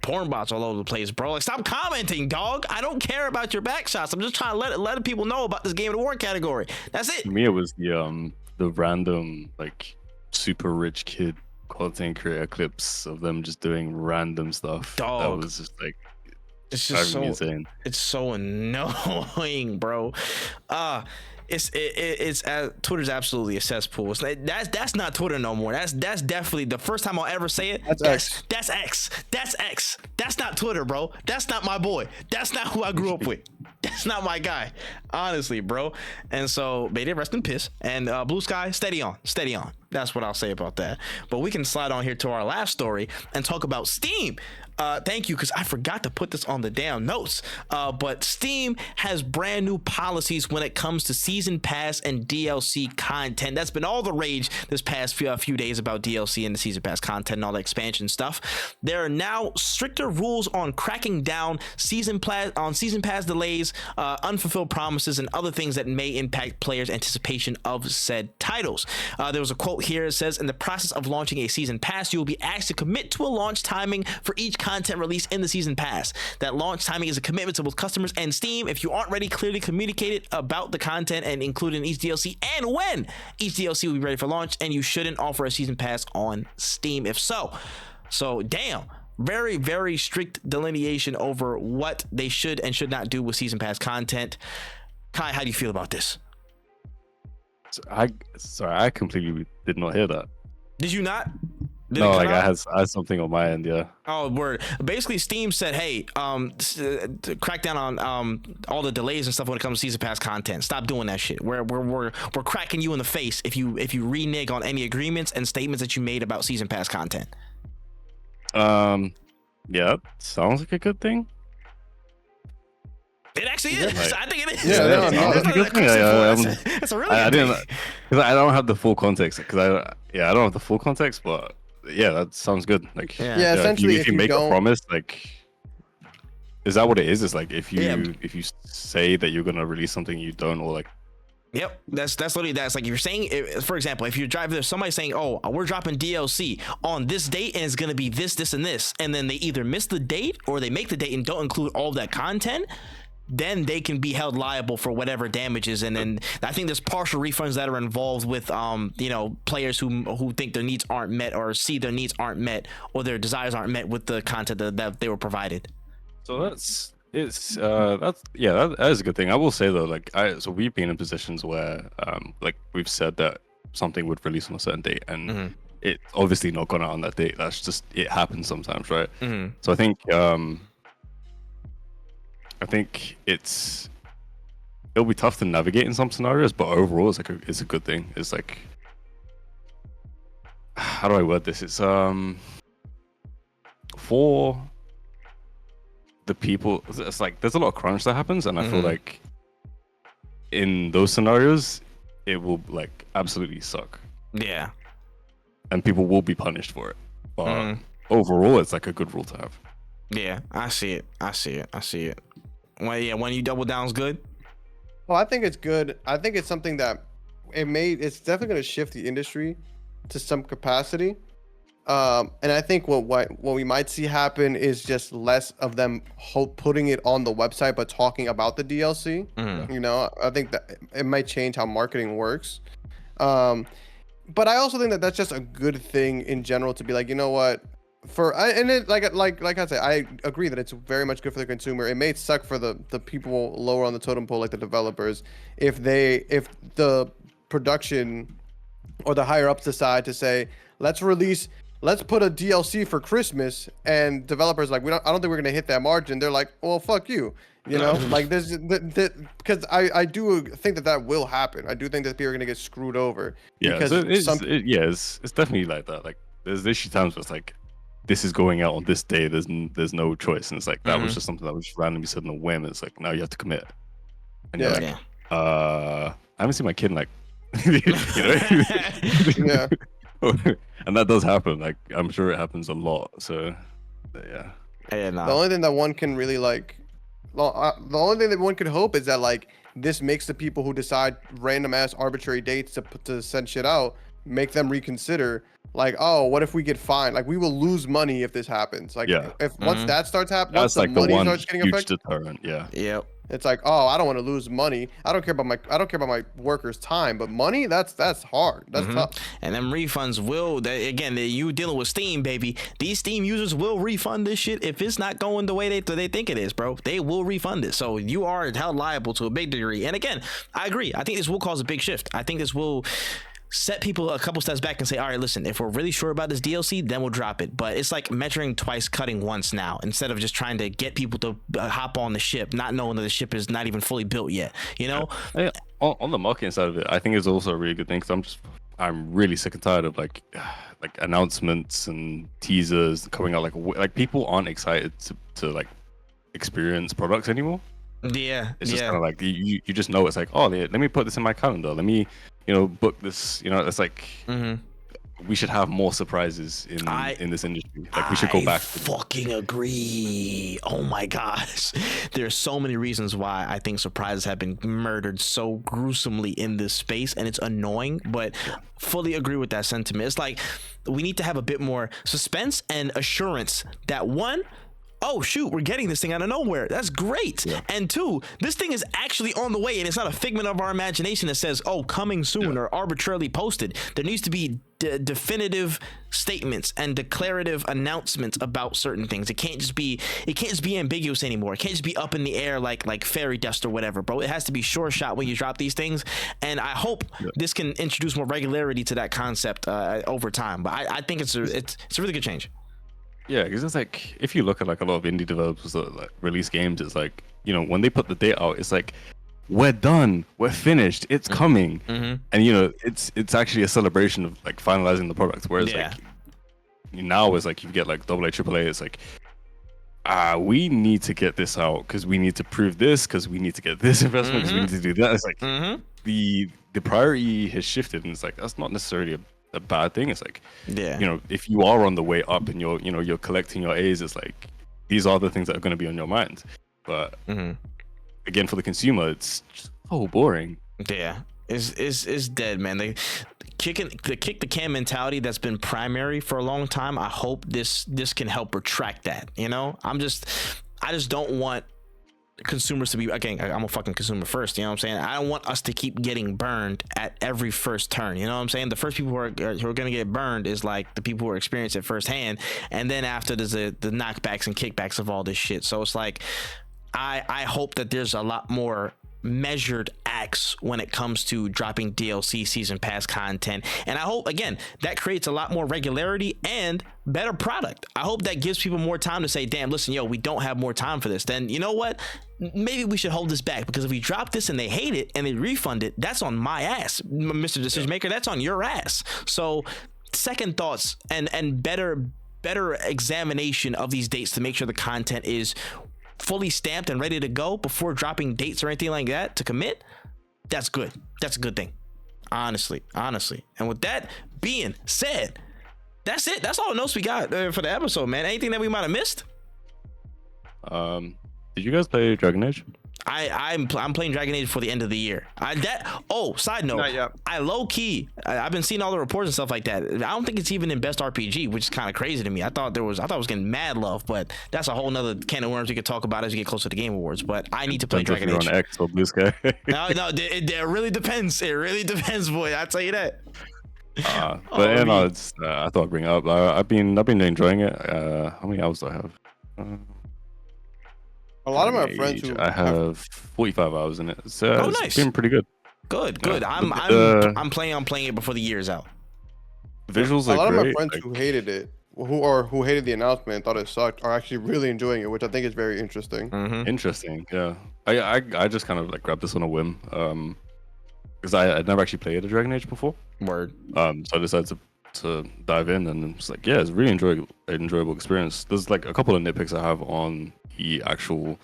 A: porn bots all over the place, bro. Like, stop commenting, dog. I don't care about your back shots. I'm just trying to let people know about this Game of the War category. That's it.
B: To me, it was the random, like, super rich kid content creator clips of them just doing random stuff.
A: Dog.
B: That was just like,
A: It's just
B: driving me
A: so
B: insane.
A: it's so annoying, bro. It's Twitter's absolutely a cesspool. That's not Twitter no more. That's definitely the first time I'll ever say it.
C: That's X.
A: That's X. That's X. That's not Twitter, bro. That's not my boy. That's not who I grew up with. That's not my guy, honestly, bro. And so may they rest in piss. And BlueSky, steady on. That's what I'll say about that. But we can slide on here to our last story and talk about Steam. Thank you, because I forgot to put this on the damn notes. But Steam has brand new policies when it comes to season pass and DLC content. That's been all the rage this past few days about DLC and the season pass content and all the expansion stuff. There are now stricter rules on cracking down season pass delays, unfulfilled promises, and other things that may impact players' anticipation of said titles. There was a quote here. It says, in the process of launching a season pass, you will be asked to commit to a launch timing for each content release in the season pass. That launch timing is a commitment to both customers and Steam. If you aren't ready, clearly communicate about the content and include in each DLC and when each DLC will be ready for launch, and you shouldn't offer a season pass on Steam if so. So damn, very, very strict delineation over what they should and should not do with season pass content. Kai, how do you feel about this?
B: I completely did not hear that.
A: Did you not? Did
B: No,
A: it come
B: like I
A: out?
B: had something on my end, yeah.
A: Oh, word. Basically, Steam said, hey, crack down on all the delays and stuff when it comes to season pass content. Stop doing that shit. We're cracking you in the face if you renege on any agreements and statements that you made about season pass content.
B: Yeah, sounds like a good thing.
A: It actually is.
B: Like,
A: I think it is.
C: Yeah, no,
B: that's a good thing.
A: It's a really
B: I
A: good
B: didn't,
A: thing.
B: because I don't have the full context. Because I don't have the full context, but yeah, that sounds good. Like,
A: Yeah,
C: essentially,
B: if you make
C: don't-
B: a promise, like, is that what it is? It's like if you
A: Yeah.
B: if you say that you're gonna release something you don't, or like,
A: Yep, that's literally that. It's like if you're saying, for example, if you drive there, somebody's saying, "Oh, we're dropping DLC on this date, and it's gonna be this, this, and this," and then they either miss the date or they make the date and don't include all of that content, then they can be held liable for whatever damages. And then I think there's partial refunds that are involved with players who think their needs aren't met or see their needs aren't met or their desires aren't met with the content that they were provided.
B: so that is a good thing. I will say though, like so we've been in positions where like we've said that something would release on a certain date, and it's obviously not gone out on that date. That's just, it happens sometimes, right? So I think it'll be tough to navigate in some scenarios, but overall it's a good thing. It's like, how do I word this? It's for the people, it's like there's a lot of crunch that happens, and I feel like in those scenarios it will like absolutely suck,
A: Yeah.
B: and people will be punished for it. But overall, it's like a good rule to have.
A: Yeah, I see it. When you double down's good.
C: Well, I think it's good. I think it's something that it's definitely going to shift the industry to some capacity. And I think what we might see happen is just less of them putting it on the website, but talking about the DLC. You know, I think that it might change how marketing works. But I also think that that's just a good thing in general to be like, you know what, like I said, I agree that it's very much good for the consumer. It may suck for the people lower on the totem pole, like the developers, if the production or the higher ups decide to say, let's put a DLC for Christmas, and developers like, I don't think we're gonna hit that margin. They're like, well, fuck you, you know. Like there's because I do think that will happen. I do think that people are gonna get screwed over.
B: Yeah,
C: because
B: so it's definitely like that. Like there's issue times where it's like, this is going out on this day. There's no choice, and it's like that was just something that was just randomly said on a whim. It's like, now you have to commit. And you're like, I haven't seen my kid in like, you know.
C: Yeah.
B: And that does happen. Like, I'm sure it happens a lot. So yeah.
A: Yeah,
C: The only thing that one can really the only thing that one could hope is that like this makes the people who decide random ass arbitrary dates to send shit out, make them reconsider. Like, oh, what if we get fined? Like, we will lose money if this happens. Like, if once that starts happening, once
B: That's like
C: the
B: the
C: money
B: one
C: starts getting
B: huge
C: affected.
B: deterrent. Yeah.
A: Yep.
C: It's like, oh, I don't want to lose money. I don't care about my workers' time, but money, that's hard. That's tough.
A: And them refunds you dealing with Steam, baby. These Steam users will refund this shit if it's not going the way they think it is, bro. They will refund it. So you are held liable to a big degree. And again, I agree. I think this will cause a big shift. I think this will set people a couple steps back and say, all right, listen, if we're really sure about this DLC, then we'll drop it. But it's like measuring twice, cutting once now, instead of just trying to get people to hop on the ship, not knowing that the ship is not even fully built yet, you know?
B: Yeah. On the marketing side of it, I think it's also a really good thing, because I'm really sick and tired of like announcements and teasers coming out, like people aren't excited to like experience products anymore.
A: Yeah,
B: it's just kind of like you just know it's like, oh, let me put this in my calendar, let me book this. It's like we should have more surprises in this industry. Like we should go back.
A: Fucking agree. Oh my gosh, there's so many reasons why I think surprises have been murdered so gruesomely in this space, and it's annoying. But fully agree with that sentiment. It's like we need to have a bit more suspense and assurance that one, oh shoot, we're getting this thing out of nowhere. That's great. Yeah. And two, this thing is actually on the way, and it's not a figment of our imagination that says, oh, coming soon, or arbitrarily posted. There needs to be definitive statements and declarative announcements about certain things. It can't just be ambiguous anymore. It can't just be up in the air like fairy dust or whatever, bro. It has to be sure shot when you drop these things. And I hope this can introduce more regularity to that concept over time. But I think it's a really good change.
B: Yeah, because it's like, if you look at like a lot of indie developers that like release games, it's like, when they put the date out, it's like, we're done, we're finished, it's coming. And it's actually a celebration of like finalizing the product. Whereas like now it's like you get like AA, AAA, it's like, we need to get this out because we need to prove this, because we need to get this investment, because we need to do that. It's like the priority has shifted, and it's like, that's not necessarily a bad thing. It's like, if you are on the way up and you're collecting your A's, it's like, these are the things that are going to be on your mind. But again, for the consumer, it's just so boring.
A: It's dead, man. The kick the can mentality that's been primary for a long time. I hope this can help retract that. I just don't want consumers to be, again, I'm a fucking consumer first, you know what I'm saying? I don't want us to keep getting burned at every first turn, you know what I'm saying? The first people who are gonna get burned is like the people who are experiencing it firsthand, and then after there's the knockbacks and kickbacks of all this shit. So it's like, I hope that there's a lot more measured acts when it comes to dropping DLC season pass content, and I hope again that creates a lot more regularity and better product. I hope that gives people more time to say, damn, listen, we don't have more time for this. Then you know what, maybe we should hold this back, because if we drop this and they hate it and they refund it, that's on my ass, Mr. Decision Maker. That's on your ass. So second thoughts and better examination of these dates to make sure the content is fully stamped and ready to go before dropping dates or anything like that to commit. That's good. That's a good thing, honestly. And with that being said, that's it. That's all the notes we got for the episode, man. Anything that we might have missed?
B: Did you guys play Dragon Age?
A: I'm playing Dragon Age for the end of the year. Side note, I low key, I've been seeing all the reports and stuff like that. I don't think it's even in best RPG, which is kind of crazy to me. I thought it was getting mad love, but that's a whole nother can of worms we could talk about as we get closer to the Game Awards. But I need to play Dragon Age.
B: On X or BlueSky.
A: No, it really depends. It really depends, boy. I'll tell you that.
B: I thought I'd bring it up. I've been enjoying it. How many hours do I have?
C: A lot of my friends who
B: I have 45 hours in it. So
A: nice.
B: It's been pretty good.
A: Good. I'm playing it before the year is out.
B: Visuals are great.
C: A lot of my friends who hated it, who hated the announcement and thought it sucked, are actually really enjoying it, which I think is very interesting.
B: Interesting, yeah. I just kind of like grabbed this on a whim, because I'd never actually played a Dragon Age before.
A: Word.
B: So I decided to dive in, and it's like, it's a really enjoyable experience. There's like a couple of nitpicks I have on the actual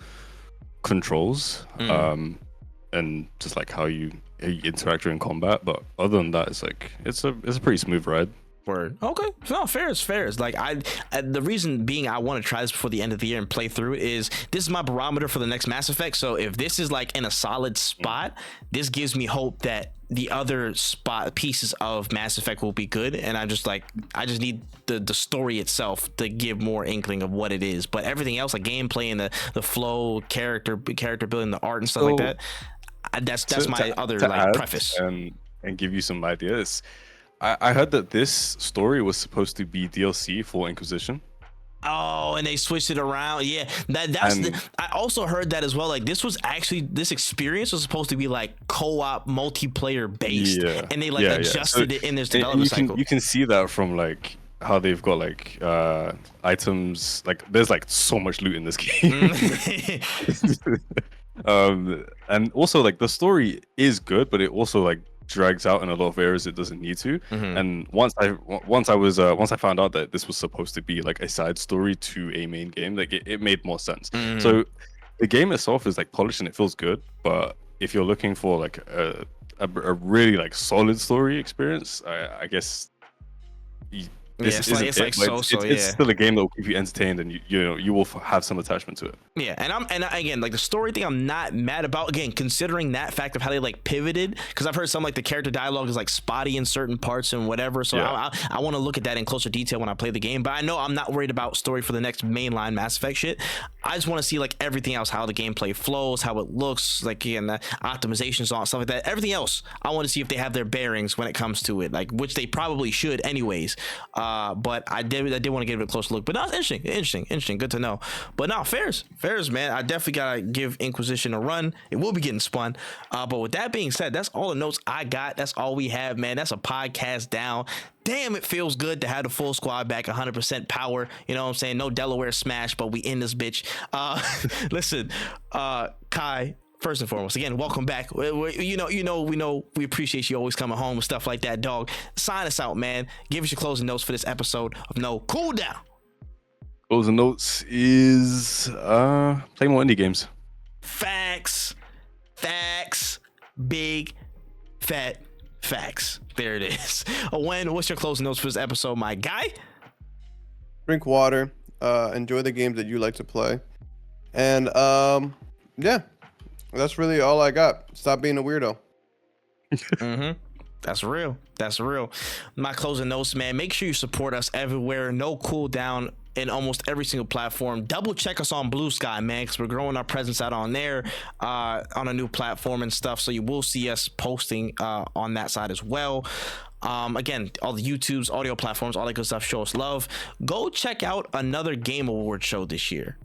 B: controls, and just like how you interact during combat, but other than that, it's like it's a pretty smooth ride.
A: Word. Okay. No, fair is fair. It's like the reason being I want to try this before the end of the year and play through it is this is my barometer for the next Mass Effect. So if this is like in a solid spot, this gives me hope that the other spot pieces of Mass Effect will be good. And I just need the story itself to give more inkling of what it is. But everything else, like gameplay and the flow, character building, the art and stuff like that. That's my other like preface.
B: And give you some ideas. I heard that this story was supposed to be DLC for Inquisition.
A: Oh, and they switched it around. Yeah, I also heard that as well. Like this experience was supposed to be like co-op multiplayer based, and they adjusted it in this development cycle.
B: You can see that from like how they've got like items. Like there's like so much loot in this game. And also like the story is good, but it also like drags out in a lot of areas it doesn't need to. And once I found out that this was supposed to be like a side story to a main game, like it made more sense. So the game itself is like polished and it feels good, but if you're looking for like a really like solid story experience, I guess it's still a game that will keep you entertained, and you will have some attachment to it.
A: Yeah, and again, like the story thing, I'm not mad about. Again, considering that fact of how they like pivoted, because I've heard some like the character dialogue is like spotty in certain parts and whatever. So I want to look at that in closer detail when I play the game. But I know I'm not worried about story for the next mainline Mass Effect shit. I just want to see like everything else, how the gameplay flows, how it looks, like again, the optimizations on stuff like that. Everything else, I want to see if they have their bearings when it comes to it, like which they probably should, anyways. But I did want to give it a close look. But no, it's interesting. Good to know. But no, fairs, man. I definitely gotta give Inquisition a run. It will be getting spun. But with that being said, that's all the notes I got. That's all we have, man. That's a podcast down. Damn, it feels good to have the full squad back, 100% power. You know what I'm saying? No Delaware smash, but we in this bitch. Listen, Kai. First and foremost, again, welcome back. We appreciate you always coming home and stuff like that, dog. Sign us out, man. Give us your closing notes for this episode of No Cooldown.
B: Closing notes is play more indie games.
A: Facts. Big fat facts. There it is. Owen, what's your closing notes for this episode, my guy?
C: Drink water. Enjoy the games that you like to play. And yeah. That's really all I got. Stop being a weirdo.
A: That's real. My closing notes, man. Make sure you support us everywhere. No Cooldown in almost every single platform. Double check us on BlueSky, man, because we're growing our presence out on there, on a new platform and stuff. So you will see us posting on that side as well. Again, all the YouTubes, audio platforms, all that good stuff. Show us love. Go check out another Game Award show this year.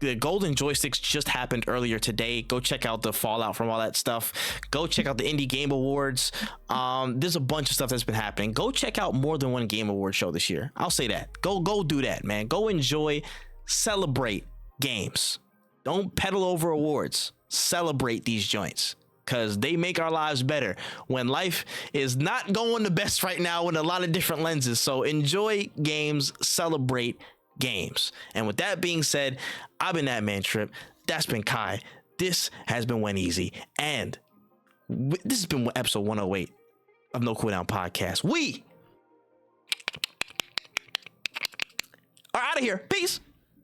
A: The Golden Joysticks just happened earlier today. Go check out the fallout from all that stuff. Go check out the Indie Game Awards. There's a bunch of stuff that's been happening. Go check out more than one Game Award show this year. I'll say that. Go do that, man. Go enjoy, celebrate games. Don't peddle over awards. Celebrate these joints, because they make our lives better when life is not going the best right now in a lot of different lenses. So enjoy games, celebrate games. And with that being said, I've been that man Trip. That's been Kai. This has been Went Easy. And this has been episode 108 of No Cooldown Podcast. We are out of here. Peace.